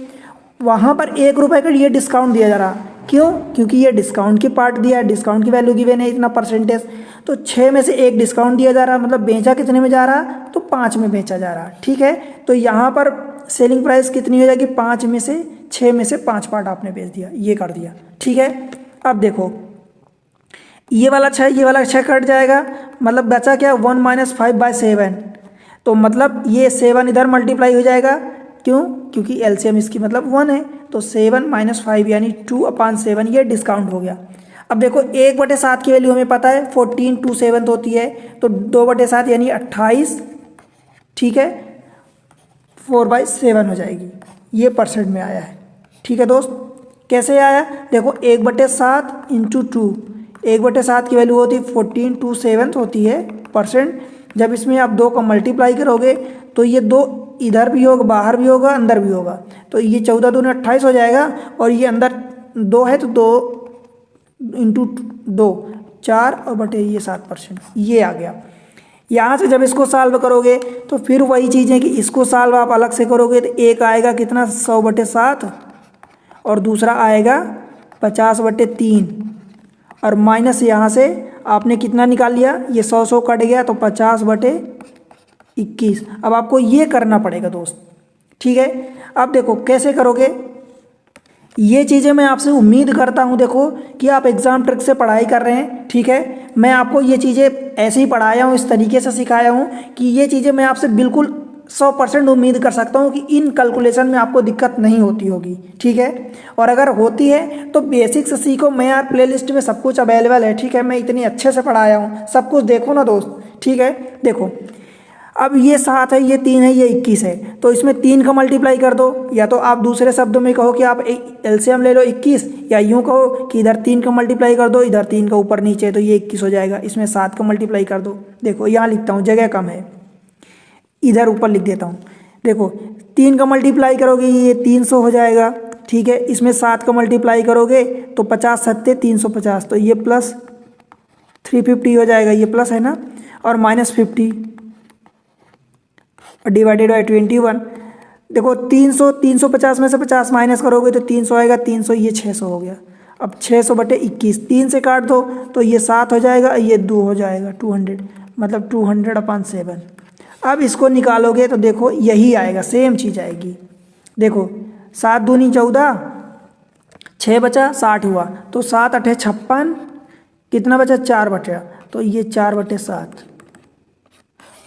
वहाँ पर 1 रुपये का ये डिस्काउंट दिया जा रहा, क्यों, क्योंकि ये डिस्काउंट की पार्ट दिया है, डिस्काउंट की वैल्यू गिवन है इतना परसेंटेज। तो 6 में से 1 डिस्काउंट दिया जा रहा, मतलब बेचा कितने में जा रहा, तो 5 में बेचा जा रहा, ठीक है। तो यहाँ पर सेलिंग प्राइस कितनी हो जाएगी, 5 में से 6 में से 5 पार्ट आपने बेच दिया, ये कर दिया, ठीक है। अब देखो ये वाला 6 ये वाला 6 कट जाएगा, मतलब बचा क्या, 1 माइनस 5/7, तो मतलब ये 7 इधर मल्टीप्लाई हो जाएगा, क्यों, क्योंकि एलसीएम इसकी मतलब 1 है। तो 7 - 5 यानी 2/7, ये डिस्काउंट हो गया। अब देखो 1/7 की वैल्यू हमें पता है 14 to 7 होती है, तो 2/7 यानी 28, ठीक है, 4/7 हो जाएगी। ये परसेंट में आया है, ठीक है दोस्त। कैसे आया, देखो 1/7 × 2, 1/7 की वैल्यू होती है 14 to 7 होती है परसेंट। जब इसमें आप 2 का मल्टीप्लाई करोगे तो ये 2 इधर भी होगा, बाहर भी होगा, अंदर भी होगा, तो ये 14 दूनी 28 हो जाएगा, और ये अंदर 2 है तो 2 × 2 4, और बटे ये 7%, ये आ गया। यहाँ से जब इसको सॉल्व करोगे तो फिर वही चीज़ है कि इसको सॉल्व आप अलग से करोगे तो एक आएगा कितना 100/7, और दूसरा आएगा 50/3, और माइनस यहाँ से आपने कितना निकाल लिया, ये 100 कट गया, तो 50/21। अब आपको ये करना पड़ेगा दोस्त, ठीक है। अब देखो कैसे करोगे, ये चीज़ें मैं आपसे उम्मीद करता हूँ देखो कि आप एग्ज़ाम ट्रिक से पढ़ाई कर रहे हैं, ठीक है। मैं आपको ये चीज़ें ऐसे ही पढ़ाया हूँ, इस तरीके से सिखाया हूँ कि ये चीज़ें मैं आपसे बिल्कुल 100% उम्मीद कर सकता हूँ कि इन कैलकुलेशन में आपको दिक्कत नहीं होती होगी, ठीक है। और अगर होती है तो बेसिक से सीखो, मैं यार प्लेलिस्ट में सब कुछ अवेलेबल है, ठीक है। मैं इतनी अच्छे से पढ़ाया हूँ, सब कुछ देखो ना दोस्त, ठीक है। देखो अब ये 7 है, ये 3 है, ये 21 है, तो इसमें 3 का मल्टीप्लाई कर दो, या तो आप दूसरे शब्दों में कहो कि आप एलसीएम ले लो 21, या यूँ कहो कि इधर 3 का मल्टीप्लाई कर दो, इधर 3 का ऊपर नीचे, तो ये 21 हो जाएगा। इसमें 7 का मल्टीप्लाई कर दो, देखो यहाँ लिखता हूँ, जगह कम है, इधर ऊपर लिख देता हूँ। देखो 3 का मल्टीप्लाई करोगे ये 300 हो जाएगा, ठीक है। इसमें 7 का मल्टीप्लाई करोगे तो 50 सत्ते 350, तो ये प्लस 350 हो जाएगा, ये प्लस है ना, और -50 डिवाइडेड बाई 21। देखो 300 350 में से 50 माइनस करोगे तो 300 आएगा, 300 ये 600 हो गया। अब 600 बटे 21 3 से काट दो तो ये 7 हो जाएगा, ये 2 हो जाएगा, 200 मतलब 200/7। अब इसको निकालोगे तो देखो यही आएगा, सेम चीज़ आएगी। देखो 7 दूनी 14, 6 बचा 60 हुआ, तो 7 8 56, कितना बचा 4 बचा, तो ये 4/7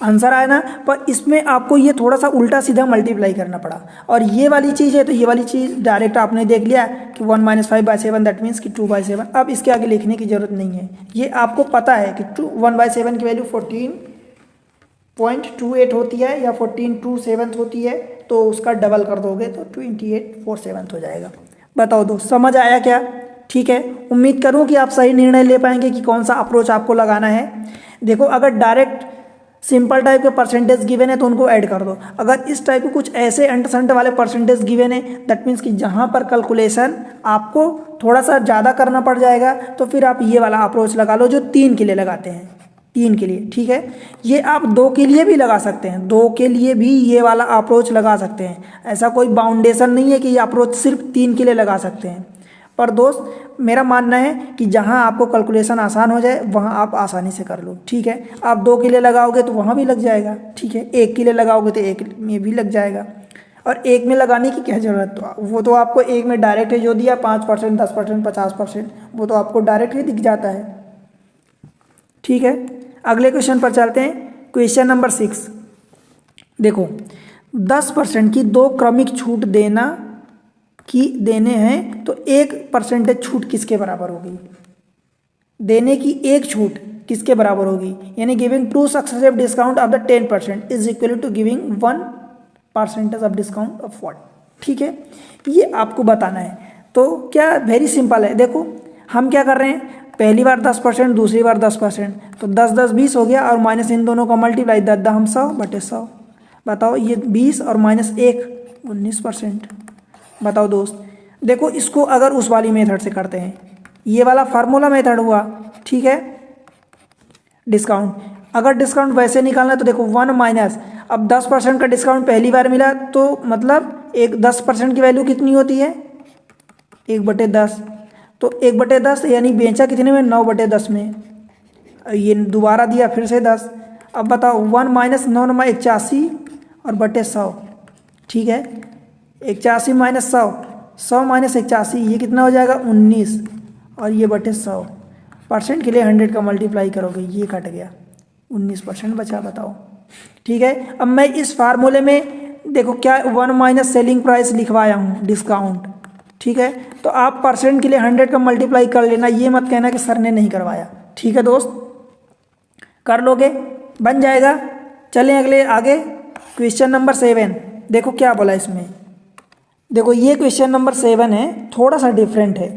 आंसर आया ना। पर इसमें आपको ये थोड़ा सा उल्टा सीधा मल्टीप्लाई करना पड़ा, और ये वाली चीज़ है तो ये वाली चीज़ डायरेक्ट आपने देख लिया कि 1 - 5/7 दैट मीन्स कि 2/7। अब इसके आगे लिखने की ज़रूरत नहीं है, ये आपको पता है कि 1/7 की वैल्यू 14.28 होती है या 14/2 होती है, तो उसका डबल कर दोगे तो 28/4 हो जाएगा। बताओ दोस्त, समझ आया क्या? ठीक है, उम्मीद करूँ कि आप सही निर्णय ले पाएंगे कि कौन सा अप्रोच आपको लगाना है। देखो अगर डायरेक्ट सिंपल टाइप के परसेंटेज गिवन है तो उनको ऐड कर दो, अगर इस टाइप के कुछ ऐसे अंट संट वाले परसेंटेज गिवन है दैट मीन्स कि जहाँ पर कैलकुलेशन आपको थोड़ा सा ज़्यादा करना पड़ जाएगा, तो फिर आप ये वाला अप्रोच लगा लो जो 3 के लिए लगाते हैं, 3 के लिए, ठीक है। ये आप 2 के लिए भी लगा सकते हैं, 2 के लिए भी ये वाला अप्रोच लगा सकते हैं, ऐसा कोई बाउंडेशन नहीं है कि ये अप्रोच सिर्फ 3 के लिए लगा सकते हैं। पर दोस्त मेरा मानना है कि जहां आपको कैलकुलेशन आसान हो जाए वहां आप आसानी से कर लो, ठीक है। आप 2 के लिए लगाओगे तो वहां भी लग जाएगा, ठीक है। 1 के लिए लगाओगे तो 1 में भी लग जाएगा, और 1 में लगाने की क्या ज़रूरत, तो वो तो आपको 1 में डायरेक्ट है जो दिया 5%, 10%, 50%, वो तो आपको डायरेक्ट ही दिख जाता है, ठीक है। अगले क्वेश्चन पर चलते हैं, क्वेश्चन नंबर 6। देखो 10% की 2 क्रमिक छूट देने हैं तो 1% छूट किसके बराबर होगी? देने की एक छूट किसके बराबर होगी? यानी giving 2 successive discount of the 10% is equal to giving 1% of discount of what? ठीक है, ये आपको बताना है। तो क्या वेरी सिंपल है, देखो हम क्या कर रहे हैं, पहली बार 10%, दूसरी बार 10%, तो 10 10 20 हो गया, और माइनस इन दोनों का मल्टीप्लाई 10 10 100/100। बताओ ये 20 और -1 19%। बताओ दोस्त, देखो इसको अगर उस वाली मेथड से करते हैं, ये वाला फार्मूला मेथड हुआ, ठीक है। डिस्काउंट, अगर डिस्काउंट वैसे निकालना है तो देखो 1 माइनस, अब 10% का डिस्काउंट पहली बार मिला तो मतलब एक 10% की वैल्यू कितनी होती है 1/10, तो 1/10 यानी बेचा कितने में 9/10 में, ये दोबारा दिया फिर से 10। अब बताओ 1 माइनस 9 9 81 और बटे 100, ठीक है। 81 माइनस 100, 100 माइनस 81, ये कितना हो जाएगा 19, और ये बटे 100 परसेंट के लिए 100 का मल्टीप्लाई करोगे, ये कट गया 19% बचा। बताओ, ठीक है। अब मैं इस फार्मूले में देखो क्या 1 माइनस सेलिंग प्राइस लिखवाया हूँ डिस्काउंट, ठीक है। तो आप परसेंट के लिए 100 का मल्टीप्लाई कर लेना, ये मत कहना कि सर ने नहीं करवाया, ठीक है दोस्त, कर लोगे, बन जाएगा। चलें अगले आगे, क्वेश्चन नंबर 7। देखो क्या बोला इसमें, देखो ये क्वेश्चन नंबर 7 है, थोड़ा सा डिफरेंट है।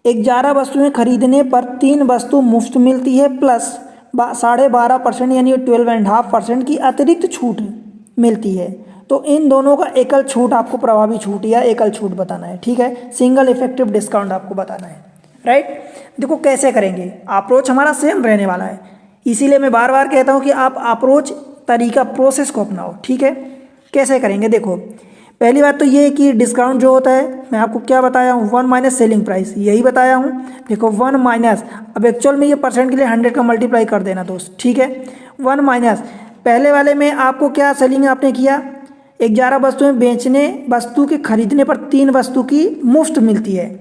11 वस्तुएं खरीदने पर 3 वस्तु मुफ्त मिलती है प्लस 12.5% यानी 12.5% की अतिरिक्त छूट मिलती है, तो इन दोनों का एकल छूट आपको प्रभावी छूट या एकल छूट बताना है, ठीक है। सिंगल इफेक्टिव डिस्काउंट आपको बताना है, राइट। देखो कैसे करेंगे, अप्रोच हमारा सेम रहने वाला है, इसीलिए मैं बार बार कहता हूँ कि आप अप्रोच तरीका प्रोसेस को अपनाओ, ठीक है। कैसे करेंगे, देखो पहली बात तो ये कि डिस्काउंट जो होता है मैं आपको क्या बताया हूँ 1 माइनस सेलिंग प्राइस, यही बताया हूँ। देखो 1 माइनस, अब एक्चुअल में ये परसेंट के लिए 100 का मल्टीप्लाई कर देना दोस्त, ठीक है। 1 माइनस, पहले वाले में आपको क्या सेलिंग आपने किया 11 वस्तुएं बेचने वस्तु के खरीदने पर 3 वस्तु की मुफ्त मिलती है।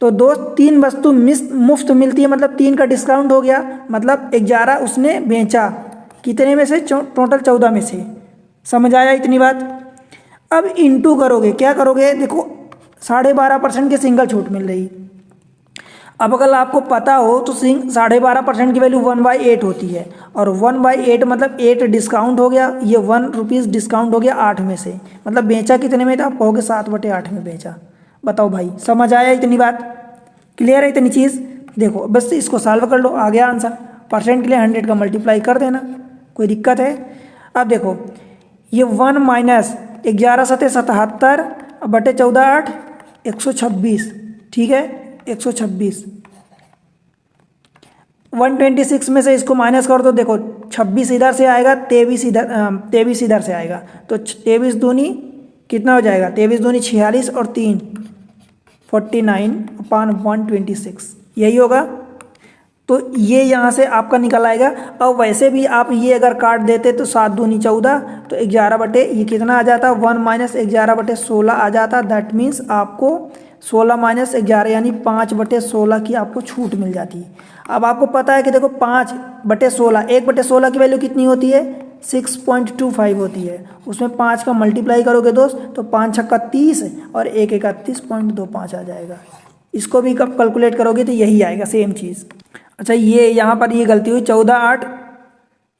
तो दोस्त 3 वस्तु मुफ्त मिलती है मतलब 3 का डिस्काउंट हो गया, मतलब 11 उसने बेचा, कितने में से? टोटल 14 में से। समझ आया इतनी बात? अब इंटू करोगे, क्या करोगे? देखो 12.5% की सिंगल छूट मिल रही। अब अगर आपको पता हो तो 12.5% की वैल्यू 1/8 होती है, और 1/8 मतलब 8 डिस्काउंट हो गया, ये 1 रुपीज़ डिस्काउंट हो गया 8 में से, मतलब बेचा कितने में था? आप कहोगे 7/8 में बेचा। बताओ भाई, समझ आया इतनी बात? क्लियर है इतनी चीज़? देखो बस इसको सॉल्व कर लो, आ गया आंसर। परसेंट के लिए 100 का मल्टीप्लाई कर देना, कोई दिक्कत है? अब देखो ये 1 माइनस 11 सते 77 बटे 14 8 126, ठीक है 126। 126 में से इसको माइनस कर दो, देखो 26 इधर से आएगा, 23 इधर से आएगा, तो 23 दूनी कितना हो जाएगा? 23 दूनी 46 और 3 49/126, यही होगा। तो ये यहाँ से आपका निकल आएगा। और वैसे भी आप ये अगर काट देते तो 7 दूनी 14, तो 11 बटे ये कितना आ जाता? 1 माइनस 11 बटे 16 आ जाता। दैट मीन्स आपको 16 माइनस 11 यानी 5/16 की आपको छूट मिल जाती है। अब आपको पता है कि देखो 5/16, 1/16 की वैल्यू कितनी होती है? 6.25 होती है। उसमें 5 का मल्टीप्लाई करोगे दोस्त तो 5 छक्का 30 और 1 31.25 आ जाएगा। इसको भी कब कैलकुलेट करोगे तो यही आएगा, सेम चीज़। अच्छा ये यहाँ पर ये गलती हुई, 14 8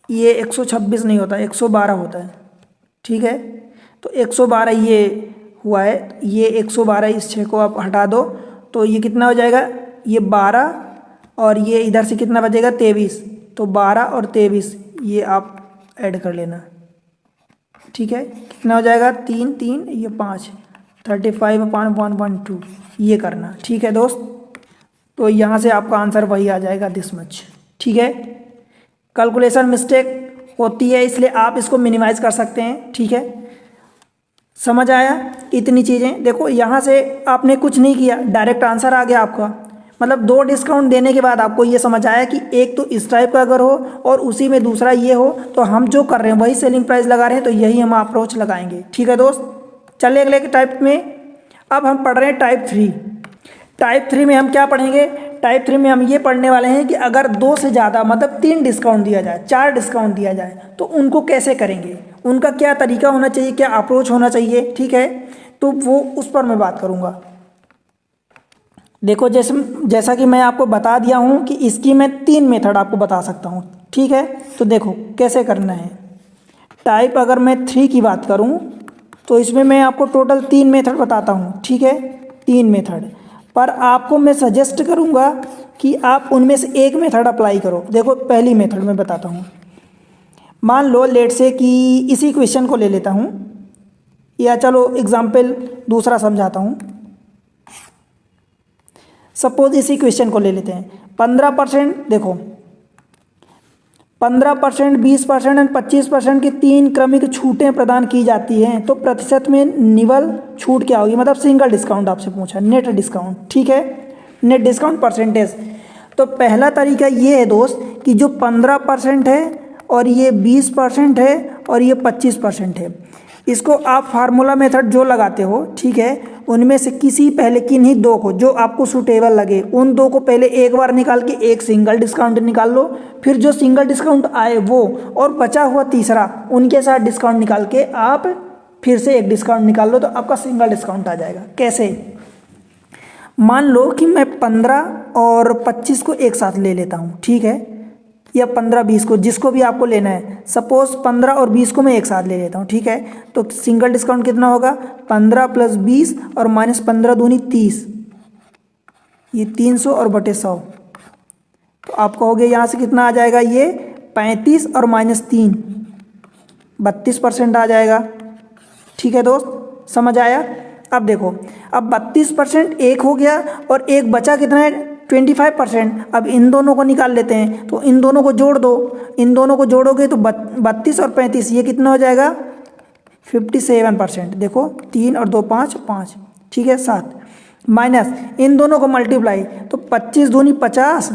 ये 126 नहीं होता, 112 होता है, ठीक है। तो 112 ये हुआ है, ये 112, इस 6 को आप हटा दो तो ये कितना हो जाएगा? ये 12 और ये इधर से कितना बचेगा? 23। तो 12 और 23 ये आप ऐड कर लेना, ठीक है। कितना हो जाएगा? 3 3 ये 5 35/112 ये करना, ठीक है दोस्त। तो यहाँ से आपका आंसर वही आ जाएगा, दिस मच, ठीक है। कैलकुलेशन मिस्टेक होती है इसलिए आप इसको मिनिमाइज कर सकते हैं, ठीक है। समझ आया इतनी चीज़ें? देखो यहाँ से आपने कुछ नहीं किया, डायरेक्ट आंसर आ गया आपका। मतलब 2 डिस्काउंट देने के बाद आपको ये समझ आया कि एक तो इस टाइप का अगर हो और उसी में दूसरा ये हो तो हम जो कर रहे हैं वही सेलिंग प्राइस लगा रहे हैं, तो यही हम अप्रोच लगाएंगे, ठीक है दोस्त। चलिए अगले टाइप में अब हम पढ़ रहे हैं टाइप 3। टाइप 3 में हम क्या पढ़ेंगे? टाइप 3 में हम ये पढ़ने वाले हैं कि अगर 2 से ज़्यादा मतलब 3 डिस्काउंट दिया जाए, 4 डिस्काउंट दिया जाए तो उनको कैसे करेंगे, उनका क्या तरीका होना चाहिए, क्या अप्रोच होना चाहिए, ठीक है। तो वो उस पर मैं बात करूँगा। देखो जैसा कि मैं आपको बता दिया हूँ कि इसकी मैं 3 मेथड आपको बता सकता हूँ, ठीक है। तो देखो कैसे करना है। टाइप अगर मैं 3 की बात करूँ तो इसमें मैं आपको टोटल 3 मेथड बताता हूँ, ठीक है, 3 मेथड। पर आपको मैं सजेस्ट करूँगा कि आप उनमें से एक मेथड अप्लाई करो। देखो पहली मेथड मैं बताता हूँ। मान लो लेट से कि इसी क्वेश्चन को ले लेता हूँ, या चलो एग्जाम्पल दूसरा समझाता हूँ। सपोज इसी क्वेश्चन को ले लेते हैं। 15%, देखो 15%, 20% और 25% की 3 क्रमिक छूटें प्रदान की जाती हैं, तो प्रतिशत में निवल छूट क्या होगी? मतलब सिंगल डिस्काउंट आपसे पूछा, नेट डिस्काउंट, ठीक है, नेट डिस्काउंट परसेंटेज। तो पहला तरीका ये है दोस्त कि जो 15% है और ये 20% है और ये 25% है, इसको आप फार्मूला मेथड जो लगाते हो, ठीक है, उनमें से किसी पहले किन्हीं 2 को जो आपको सूटेबल लगे उन 2 को पहले एक बार निकाल के एक सिंगल डिस्काउंट निकाल लो, फिर जो सिंगल डिस्काउंट आए वो और बचा हुआ तीसरा उनके साथ डिस्काउंट निकाल के आप फिर से एक डिस्काउंट निकाल लो, तो आपका सिंगल डिस्काउंट आ जाएगा। कैसे? मान लो कि मैं 15 और 25 को एक साथ ले लेता हूँ, ठीक है, या 15-20 को, जिसको भी आपको लेना है। सपोज 15 और 20 को मैं एक साथ ले लेता हूँ, ठीक है। तो सिंगल डिस्काउंट कितना होगा? 15 + 20 और -15 दूनी 30, ये 300 और बटे 100। तो आप कहोगे यहाँ से कितना आ जाएगा? ये 35 और -3 32% आ जाएगा, ठीक है दोस्त, समझ आया? अब देखो, अब 32% एक हो गया और एक बचा कितना है? 25%। अब इन दोनों को निकाल लेते हैं, तो इन दोनों को जोड़ दो, इन दोनों को जोड़ोगे तो 32 और 35 ये कितना हो जाएगा? 57%। देखो 3 और 2 5 5, ठीक है, 7 माइनस इन दोनों को मल्टीप्लाई, तो 25 दूनी 50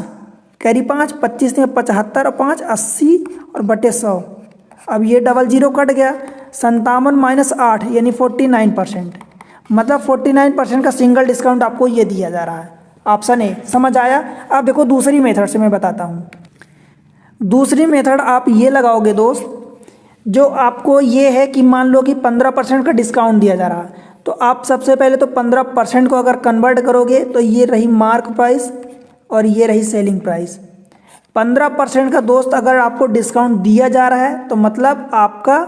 कैरी 5, 25 ने 75 और 5 80 और बटे 100। अब ये डबल जीरो कट गया, 57 - 8 यानी 49%। मतलब 49% का सिंगल डिस्काउंट आपको ये दिया जा रहा है। Option A. समझ आया? अब देखो दूसरी मेथड से मैं बताता हूँ। दूसरी मेथड आप ये लगाओगे दोस्त, जो आपको ये है कि मान लो कि 15% का डिस्काउंट दिया जा रहा है, तो आप सबसे पहले तो 15% को अगर कन्वर्ट करोगे तो ये रही मार्क प्राइस और ये रही सेलिंग प्राइस। 15% का दोस्त अगर आपको डिस्काउंट दिया जा रहा है तो मतलब आपका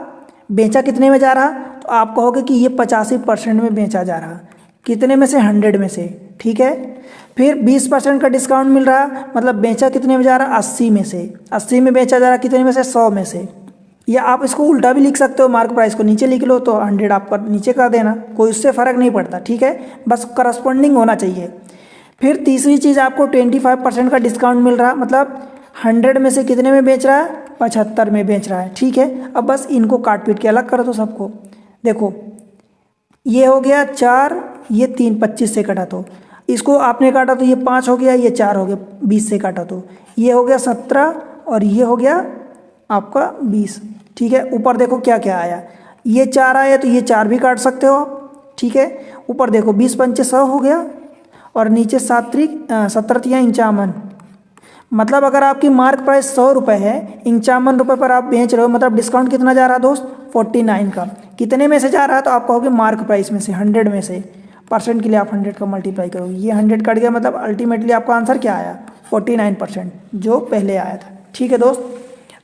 बेचा कितने में जा रहा, तो आप कहोगे कि ये 85% में बेचा जा रहा। कितने में से? 100 में से। ठीक है। फिर 20% का डिस्काउंट मिल रहा, मतलब बेचा कितने में जा रहा? 80 में से। 80 में बेचा जा रहा कितने में से? 100 में से। या आप इसको उल्टा भी लिख सकते हो, मार्क प्राइस को नीचे लिख लो तो 100 आपका नीचे कर देना, कोई उससे फ़र्क नहीं पड़ता। ठीक है, बस करस्पॉन्डिंग होना चाहिए। फिर तीसरी चीज़ आपको 25% का डिस्काउंट मिल रहा, मतलब 100 में से कितने में बेच रहा है? 75 में बेच रहा है। ठीक है, अब बस इनको काट पीट के अलग कर दो सबको। देखो ये हो गया 4, ये 3, 25 से कटा तो इसको आपने काटा तो ये 5 हो गया, ये 4 हो गया, 20 से काटा तो ये हो गया 17 और ये हो गया आपका 20। ठीक है, ऊपर देखो क्या क्या आया, ये 4 आया तो ये 4 भी काट सकते हो आप। ठीक है, ऊपर देखो 20 पंचे 100 हो गया और नीचे 7 17 51। मतलब अगर आपकी मार्क प्राइस 100 रुपये है, 51 रुपये पर आप बेच रहे हो, मतलब डिस्काउंट कितना जा रहा है दोस्त? 49 का। कितने में से जा रहा है? तो आप कहोगे मार्क प्राइस में से, 100 में से। परसेंट के लिए आप 100 का मल्टीप्लाई करोगे, ये 100 कट गया, मतलब अल्टीमेटली आपका आंसर क्या आया? 49%, जो पहले आया था। ठीक है दोस्त,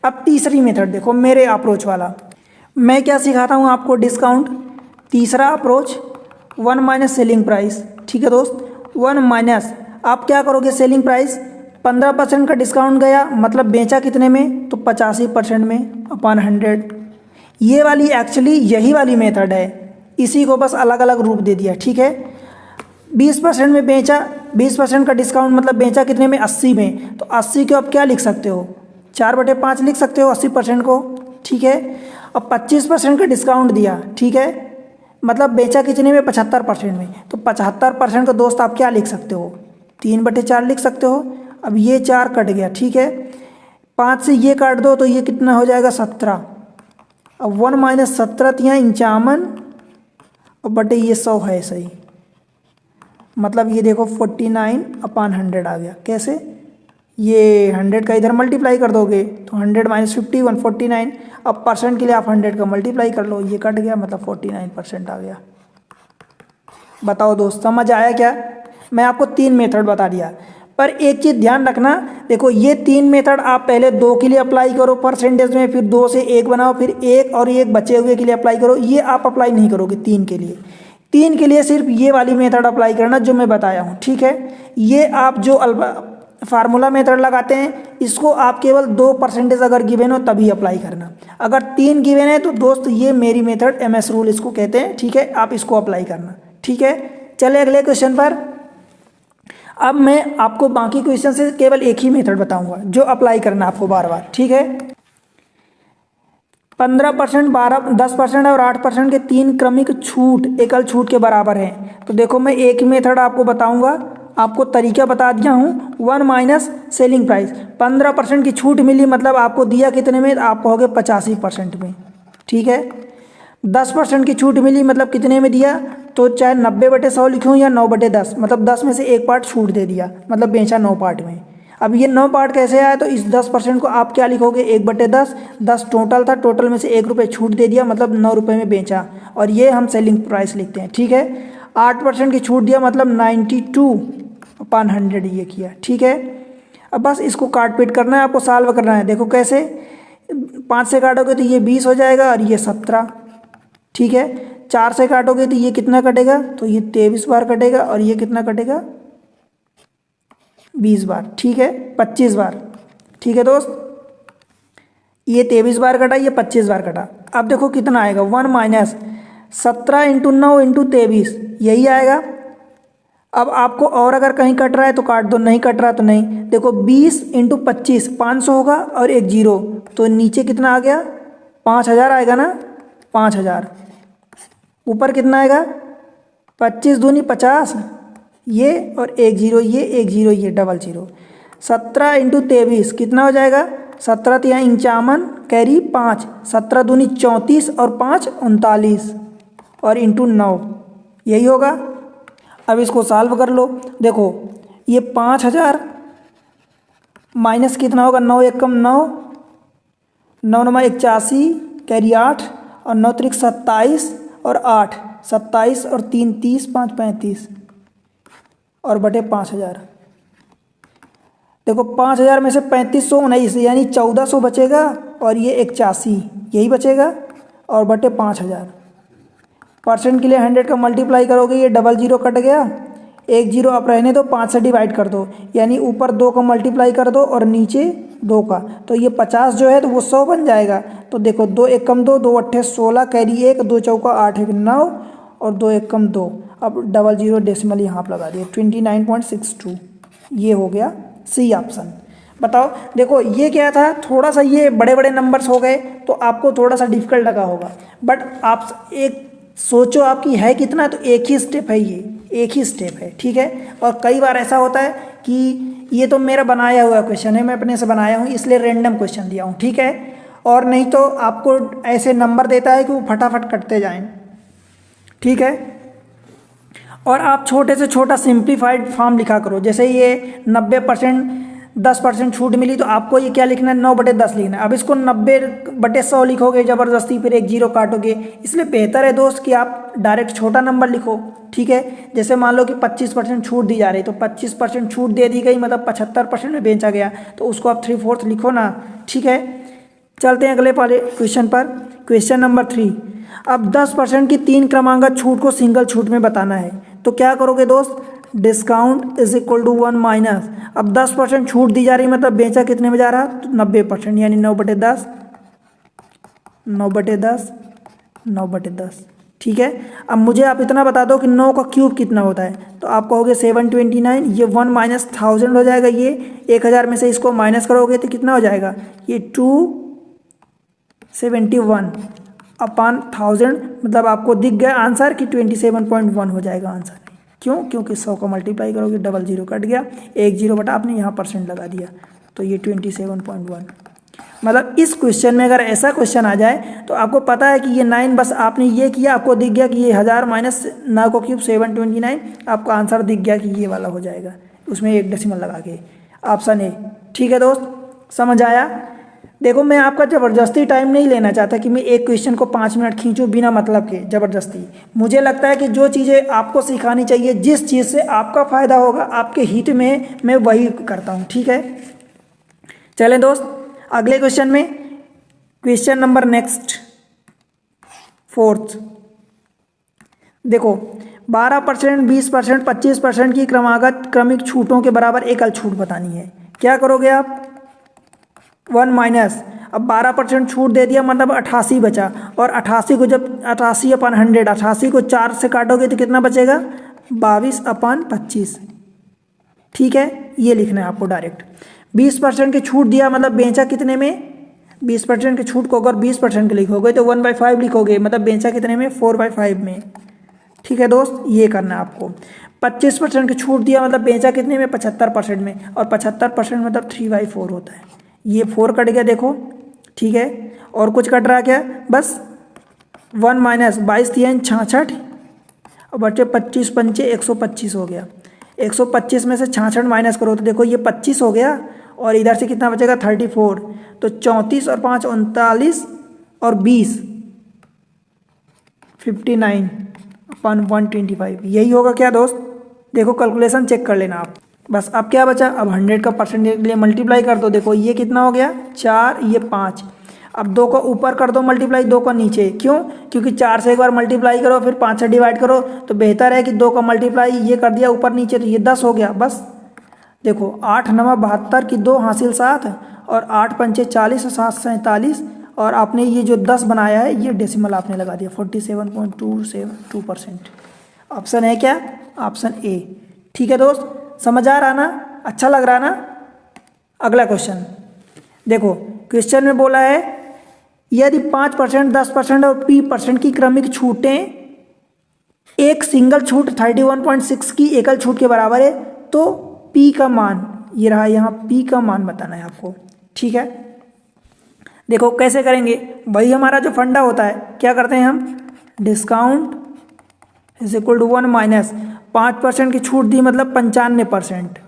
अब तीसरी मेथड देखो, मेरे अप्रोच वाला। मैं क्या सिखाता हूँ आपको? डिस्काउंट। तीसरा अप्रोच 1 माइनस सेलिंग प्राइस। ठीक है दोस्त, 1 माइनस आप क्या करोगे? सेलिंग प्राइस 15% का डिस्काउंट गया, मतलब बेचा कितने में? तो 85% में अपॉन 100। ये वाली एक्चुअली यही वाली मेथड है, इसी को बस अलग अलग रूप दे दिया। ठीक है, 20% में बेचा, 20% का डिस्काउंट मतलब बेचा कितने में? 80 में। तो 80 को आप क्या लिख सकते हो? 4/5 लिख सकते हो 80% को। ठीक है, अब 25% का डिस्काउंट दिया। ठीक है, मतलब बेचा कितने में? 75% में। तो 75% का दोस्त आप क्या लिख सकते हो? 3/4 लिख सकते हो। अब ये 4 कट गया। ठीक है, 5 से ये काट दो तो ये कितना हो जाएगा? 17। अब 1 माइनस 17 यहाँ 51 और बटे ये 100 है सही, मतलब ये देखो 49/100 आ गया। कैसे? ये 100 का इधर मल्टीप्लाई कर दोगे तो 100 माइनस 51 49। अब परसेंट के लिए आप 100 का मल्टीप्लाई कर लो, ये कट गया, मतलब 49% आ गया। बताओ दोस्त, समझ आया क्या? मैं आपको 3 मेथड बता दिया, पर एक चीज़ ध्यान रखना। देखो ये 3 मेथड आप पहले 2 के लिए अप्लाई करो परसेंटेज में, फिर 2 से 1 बनाओ, फिर 1 और 1 बचे हुए के लिए अप्लाई करो। ये आप अप्लाई नहीं करोगे 3 के लिए। 3 के लिए सिर्फ ये वाली मेथड अप्लाई करना जो मैं बताया हूँ। ठीक है, ये आप जो फार्मूला मेथड लगाते हैं, इसको आप केवल 2% अगर गिवन हो तभी अप्लाई करना। अगर 3 गिवन है तो दोस्त ये मेरी मेथड MS रूल इसको कहते हैं। ठीक है, आप इसको अप्लाई करना। ठीक है, चले अगले क्वेश्चन पर। अब मैं आपको बाकी क्वेश्चन से केवल एक ही मेथड बताऊंगा जो अप्लाई करना आपको बार बार। ठीक है, 15%, 12, 10% और 8% के 3 क्रमिक छूट एकल छूट के बराबर हैं। तो देखो मैं एक ही मेथड आपको बताऊंगा, आपको तरीका बता दिया हूँ। 1 माइनस सेलिंग प्राइस, 15% की छूट मिली, मतलब आपको दिया कितने में? आप कहोगे 85% में। ठीक है, 10% की छूट मिली, मतलब कितने में दिया? तो चाहे 90/100 लिखूँ या 9/10, मतलब 10 में से 1 पार्ट छूट दे दिया, मतलब बेचा 9 पार्ट में। अब ये 9 पार्ट कैसे आया? तो इस 10% को आप क्या लिखोगे? 1/10। 10 टोटल था, टोटल में से 1 रुपये छूट दे दिया, मतलब 9 रुपये में बेचा, और ये हम सेलिंग प्राइस लिखते हैं। ठीक है, 8% की छूट दिया, मतलब 92/100 ये किया। ठीक है, अब बस इसको काट पीट करना है, आपको सॉल्व करना है। देखो कैसे? 5 से काटोगे तो ये 20 हो जाएगा और ये 17। ठीक है, 4 से काटोगे तो ये कितना कटेगा? तो ये 23 बार कटेगा, और ये कितना कटेगा? 20 बार। ठीक है, 25 बार। ठीक है दोस्त, ये 23 बार कटा, ये 25 बार कटा। अब देखो कितना आएगा? 1 माइनस 17 × 9 × 23, यही आएगा। अब आपको और अगर कहीं कट रहा है तो काट दो, नहीं कट रहा तो नहीं। देखो 20 × 25 500 होगा, और एक 0, तो नीचे कितना आ गया? 5000 आएगा ना, 5000। ऊपर कितना आएगा? 25 दूनी 50, ये और एक 0, ये एक 0, ये डबल 0। 17 × 23 कितना हो जाएगा? 17 × 53 कैरी 5, 17 दूनी 34 और 5 39 और इंटू 9, यही होगा। अब इसको सॉल्व कर लो। देखो ये 5000 माइनस कितना होगा, 9 एकम 9, 9 9 81, कैरी 8 और 9 त्रिक 27 और 8, 27 और 3 30, 5 35 और बटे 5000। देखो 5000 में से 3519 यानी 1400 बचेगा और ये 81 यही बचेगा और बटे 5000। परसेंट के लिए 100 का मल्टीप्लाई करोगे, ये डबल जीरो कट गया, एक जीरो आप रहने दो, 5 से डिवाइड कर दो, यानी ऊपर 2 का मल्टीप्लाई कर दो और नीचे 2 का, तो ये 50 जो है तो वो 100 बन जाएगा। तो देखो 2 एकम 2, 2 अट्ठे 16, कैरी 1, 2 चौका 8 1 9 और 2 एकम 2। अब डबल जीरो डेसिमल यहाँ पर लगा दिए 29.62, ये हो गया सी ऑप्शन। बताओ देखो ये क्या था, थोड़ा सा ये बड़े बड़े नंबर्स हो गए तो आपको थोड़ा सा डिफिकल्ट लगा होगा, बट आप एक सोचो आपकी है कितना, तो एक ही स्टेप है, ये एक ही स्टेप है, ठीक है। और कई बार ऐसा होता है कि ये तो मेरा बनाया हुआ क्वेश्चन है, मैं अपने से बनाया हूँ इसलिए रैंडम क्वेश्चन दिया हूँ, ठीक है। और नहीं तो आपको ऐसे नंबर देता है कि वो फटाफट कटते जाएं, ठीक है। और आप छोटे से छोटा सिंप्लीफाइड फॉर्म लिखा करो, जैसे ये 90% 10% छूट मिली तो आपको ये क्या लिखना है, 9/10 लिखना है। अब इसको 90/100 लिखोगे ज़बरदस्ती, फिर एक जीरो काटोगे, इसलिए बेहतर है दोस्त कि आप डायरेक्ट छोटा नंबर लिखो, ठीक है। जैसे मान लो कि 25% छूट दी जा रही, तो 25% छूट दे दी गई, मतलब 75% में बेचा गया, तो उसको आप 3/4 लिखो ना, ठीक है। चलते हैं अगले वाले क्वेश्चन पर। Question number 3। अब 10% की 3 क्रमांकन छूट को सिंगल छूट में बताना है, तो क्या करोगे दोस्त, discount is equal to 1 minus, अब 10% छूट दी जा रही, मतलब बेचा कितने में जा रहा, तो 90%, यानी 9/10, 9/10, 9/10, ठीक है। अब मुझे आप इतना बता दो कि 9 का क्यूब कितना होता है, तो आप कहोगे 729, ये 1 माइनस 1000 हो जाएगा, ये 1000 में से इसको माइनस करोगे तो कितना हो जाएगा, ये 271 अपॉन 1000, मतलब आपको दिख गया आंसर कि 27.1 हो जाएगा आंसर। क्यों, क्योंकि 100 का मल्टीप्लाई करोगे, डबल जीरो कट गया, एक जीरो बटा आपने यहाँ परसेंट लगा दिया, तो ये 27.1। मतलब इस क्वेश्चन में अगर ऐसा क्वेश्चन आ जाए तो आपको पता है कि ये 9, बस आपने ये किया, आपको दिख गया कि ये 1000 माइनस 9 को क्यूब 729, आपका आंसर दिख गया कि ये वाला हो जाएगा, उसमें एक डेसिमल लगा के, ऑप्शन ए, ठीक है दोस्त, समझ आया। देखो मैं आपका ज़बरदस्ती टाइम नहीं लेना चाहता कि मैं एक क्वेश्चन को 5 मिनट खींचूं बिना मतलब के ज़बरदस्ती। मुझे लगता है कि जो चीज़ें आपको सिखानी चाहिए, जिस चीज़ से आपका फ़ायदा होगा, आपके हित में, मैं वही करता हूं, ठीक है। चलें दोस्त अगले क्वेश्चन में। Question number next 4th। देखो 12%, 20%, 25% की क्रमिक छूटों के बराबर एकल छूट बतानी है। क्या करोगे आप, 1 माइनस, अब 12% छूट दे दिया, मतलब 88 बचा, और 88 को जब 88 अपन 100, 88 को 4 से काटोगे तो कितना बचेगा, 22/25, ठीक है। ये लिखना है आपको डायरेक्ट। 20% की छूट दिया, मतलब बेचा कितने में, 20% की छूट को अगर 20% के लिखोगे तो 1/5 लिखोगे, मतलब बेचा कितने में, 4/5 में, ठीक है दोस्त, ये करना है आपको। 25% की छूट दिया, मतलब बेचा कितने में, 75% में, और 75% मतलब 3/4 होता है, ये 4 कट गया, देखो, ठीक है। और कुछ कट रहा क्या, बस 1 माइनस 22 3 66 और बचे 25 पंचे 125 हो गया। 125 में से 66 माइनस करो तो देखो ये 25 हो गया, और इधर से कितना बचेगा, 34, तो 34 और 5 39 और 20 59/125, यही होगा क्या दोस्त। देखो कैलकुलेशन चेक कर लेना आप। बस अब क्या बचा, अब 100 का परसेंटेज के लिए मल्टीप्लाई कर दो, देखो ये कितना हो गया, 4, ये 5, अब 2 को ऊपर कर दो मल्टीप्लाई, 2 को नीचे, क्यों, क्योंकि 4 से एक बार मल्टीप्लाई करो फिर 5 से डिवाइड करो, तो बेहतर है कि 2 का मल्टीप्लाई ये कर दिया ऊपर नीचे, तो ये 10 हो गया। बस देखो 8 9 72 की 2 हासिल 7, और 8 पंचे 40 और 7 47, और आपने ये जो 10 बनाया है ये डेसिमल आपने लगा दिया, 47.272%। ऑप्शन है क्या, ऑप्शन ए, ठीक है दोस्त, समझ आ रहा ना, अच्छा लग रहा ना। अगला क्वेश्चन देखो, क्वेश्चन में बोला है यदि 5%, 10% और P% की क्रमिक छूटें एक सिंगल छूट 31.6 की एकल छूट के बराबर है, तो P का मान, ये रहा, यहाँ P का मान बताना है आपको, ठीक है। देखो कैसे करेंगे, वही हमारा जो फंडा होता है, क्या करते हैं हम, discount is equal to 1 minus 5% की छूट दी, मतलब 95%।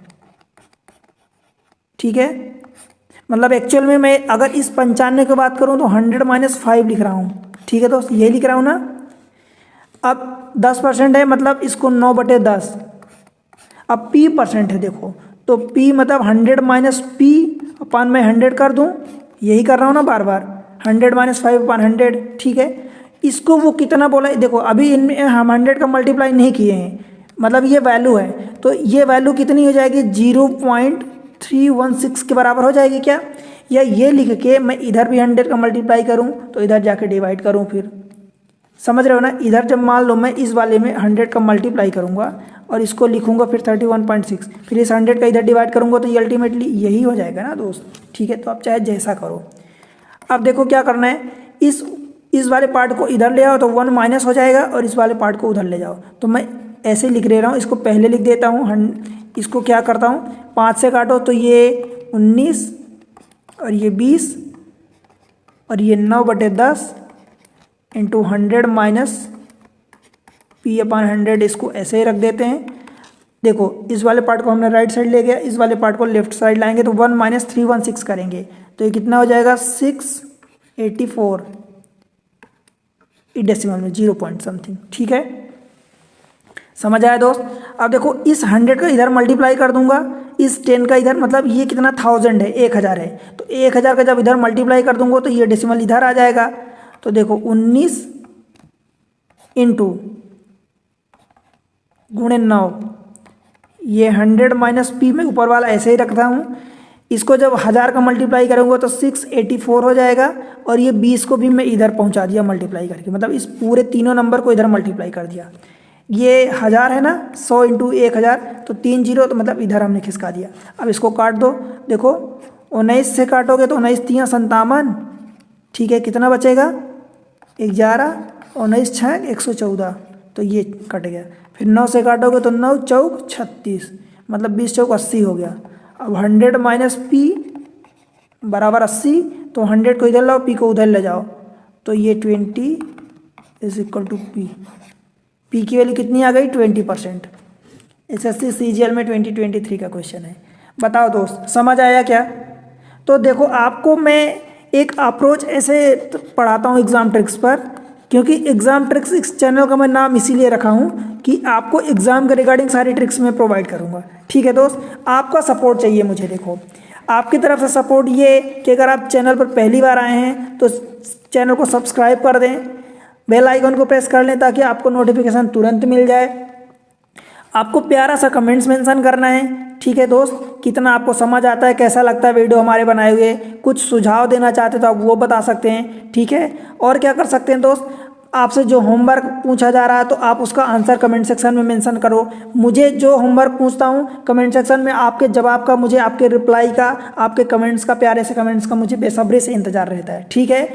ठीक है, मतलब एक्चुअल में मैं अगर इस 95 की बात करूं तो 100 माइनस 5 लिख रहा हूं। ठीक है दोस्त, ये लिख रहा हूं ना। अब 10% है, मतलब इसको 9/10। अब p परसेंट है, देखो तो p मतलब 100 माइनस p अपान मैं 100 कर दूं, यही कर रहा हूँ ना बार बार, 100 माइनस 5 अपान 100। ठीक है, इसको वो कितना बोला, देखो अभी इनमें हम 100 का मल्टीप्लाई नहीं किए हैं, मतलब ये वैल्यू है, तो ये वैल्यू कितनी हो जाएगी, 0.316 के बराबर हो जाएगी क्या, या ये लिख के मैं इधर भी 100 का मल्टीप्लाई करूँ तो इधर जाके डिवाइड करूँ, फिर समझ रहे हो ना। इधर जब मान लो मैं इस वाले में 100 का मल्टीप्लाई करूँगा और इसको लिखूंगा फिर 31.6, फिर इस 100 का इधर डिवाइड करूँगा तो ये अल्टीमेटली यही हो जाएगा ना दोस्त। ठीक है, तो आप चाहे जैसा करो। अब देखो क्या करना है, इस वाले पार्ट को इधर ले आओ तो 1 माइनस हो जाएगा, और इस वाले पार्ट को उधर ले जाओ, तो मैं ऐसे लिख ले रहा हूँ, इसको पहले लिख देता हूँ। इसको क्या करता हूँ, 5 से काटो तो ये 19 और ये 20 और ये 9/10 इंटू 100 माइनस p अपान 100, इसको ऐसे ही रख देते हैं। देखो इस वाले पार्ट को हमने राइट साइड ले गया, इस वाले पार्ट को लेफ्ट साइड लाएंगे तो 1 माइनस 316 करेंगे तो ये कितना हो जाएगा, 684 डेसिमल में 0 पॉइंट समथिंग। ठीक है, समझ आया दोस्त। अब देखो इस 100 का इधर मल्टीप्लाई कर दूंगा, इस 10 का इधर, मतलब ये कितना 1000 है, 1000 है, तो 1000 का जब इधर मल्टीप्लाई कर दूंगा तो ये डेसिमल इधर आ जाएगा। तो देखो 19 इंटू गुणे 9, ये 100 माइनस p में ऊपर वाला ऐसे ही रखता हूँ, इसको जब 1000 का मल्टीप्लाई करूँगा तो 684 हो जाएगा, और ये 20 को भी मैं इधर पहुँचा दिया मल्टीप्लाई करके, मतलब इस पूरे तीनों नंबर को इधर मल्टीप्लाई कर दिया। ये 1000 है ना, 100 इंटू 1000 तो 3 0, तो मतलब इधर हमने खिसका दिया। अब इसको काट दो, देखो 19 से काटोगे तो 19 3 57। ठीक है, कितना बचेगा, 11, 19 6 114, तो ये कट गया। फिर 9 से काटोगे तो 9 चौक 36, मतलब 20 चौक 80 हो गया। अब 100 माइनस p बराबर 80, तो 100 को इधर लाओ, p को उधर ले जाओ, तो ये 20 इज इक्वल टू p की वैल्यू कितनी आ गई, 20%। SSC CGL में 2023 का क्वेश्चन है। बताओ दोस्त, समझ आया क्या। तो देखो आपको मैं एक अप्रोच ऐसे पढ़ाता हूँ एग्ज़ाम ट्रिक्स पर, क्योंकि एग्ज़ाम ट्रिक्स इस चैनल का मैं नाम इसीलिए रखा हूँ कि आपको एग्ज़ाम के रिगार्डिंग सारी ट्रिक्स मैं प्रोवाइड करूँगा। ठीक है दोस्त, आपका सपोर्ट चाहिए मुझे। देखो आपकी तरफ से सपोर्ट ये कि अगर आप चैनल पर पहली बार आए हैं तो चैनल को सब्सक्राइब कर दें, बेल आइकन को प्रेस कर लें ताकि आपको नोटिफिकेशन तुरंत मिल जाए। आपको प्यारा सा कमेंट्स मेंशन करना है। ठीक है दोस्त, कितना आपको समझ आता है, कैसा लगता है वीडियो हमारे बनाए हुए, कुछ सुझाव देना चाहते तो आप वो बता सकते हैं। ठीक है, और क्या कर सकते हैं दोस्त, आपसे जो होमवर्क पूछा जा रहा है तो आप उसका आंसर कमेंट सेक्शन में मेंशन करो। मुझे जो होमवर्क पूछता हूँ कमेंट सेक्शन में आपके जवाब का, मुझे आपके रिप्लाई का, आपके कमेंट्स का, प्यारे से कमेंट्स का मुझे बेसब्री से इंतजार रहता है। ठीक है,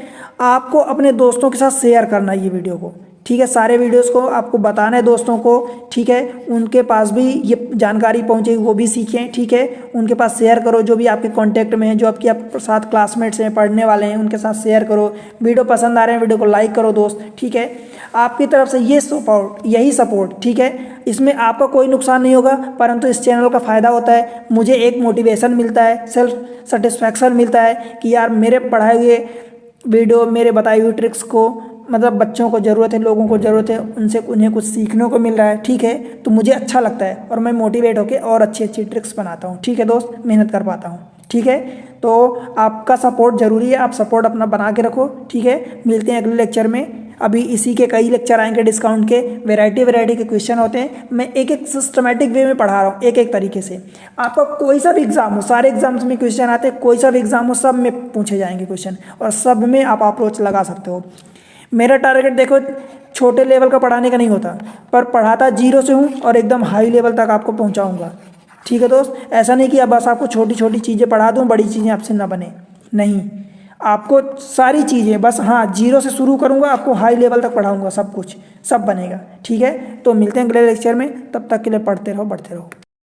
आपको अपने दोस्तों के साथ शेयर करना है ये वीडियो को। ठीक है, सारे वीडियोस को आपको बताना है दोस्तों को। ठीक है, उनके पास भी ये जानकारी पहुंचे, वो भी सीखें। ठीक है, उनके पास शेयर करो, जो भी आपके कांटेक्ट में हैं, जो आपके आप साथ क्लासमेट्स हैं, पढ़ने वाले हैं, उनके साथ शेयर करो। वीडियो पसंद आ रहे हैं वीडियो को लाइक करो दोस्त। ठीक है, आपकी तरफ से ये सपोर्ट, यही सपोर्ट, ठीक है, इसमें आपका कोई नुकसान नहीं होगा, परंतु इस चैनल का फ़ायदा होता है, मुझे एक मोटिवेशन मिलता है, सेल्फ सेटिस्फैक्शन मिलता है कि यार मेरे पढ़ाए हुए वीडियो, मेरे बताई हुई ट्रिक्स को मतलब बच्चों को ज़रूरत है, लोगों को ज़रूरत है, उनसे उन्हें कुछ सीखने को मिल रहा है। ठीक है, तो मुझे अच्छा लगता है और मैं मोटिवेट होकर और अच्छी अच्छी ट्रिक्स बनाता हूँ। ठीक है दोस्त, मेहनत कर पाता हूँ। ठीक है, तो आपका सपोर्ट ज़रूरी है, आप सपोर्ट अपना बना के रखो। ठीक है, मिलते हैं अगले लेक्चर में। अभी इसी के कई लेक्चर आएंगे डिस्काउंट के, वैरायटी के क्वेश्चन होते हैं। मैं एक एक सिस्टमेटिक वे में पढ़ा रहा हूँ, एक एक तरीके से। आपका कोई सा भी एग्जाम हो, सारे एग्जाम्स में क्वेश्चन आते हैं, कोई सा भी एग्जाम हो सब में पूछे जाएंगे क्वेश्चन, और सब में आप अप्रोच लगा सकते हो। मेरा टारगेट देखो छोटे लेवल का पढ़ाने का नहीं होता, पर पढ़ाता जीरो से हूँ और एकदम हाई लेवल तक आपको पहुँचाऊँगा। ठीक है दोस्त, ऐसा नहीं कि अब बस आपको छोटी छोटी चीज़ें पढ़ा दूँ, बड़ी चीज़ें आपसे ना बने, नहीं, आपको सारी चीज़ें बस, हाँ, जीरो से शुरू करूँगा, आपको हाई लेवल तक पढ़ाऊँगा, सब कुछ सब बनेगा। ठीक है, तो मिलते हैं अगले लेक्चर में, तब तक के लिए पढ़ते रहो, बढ़ते रहो।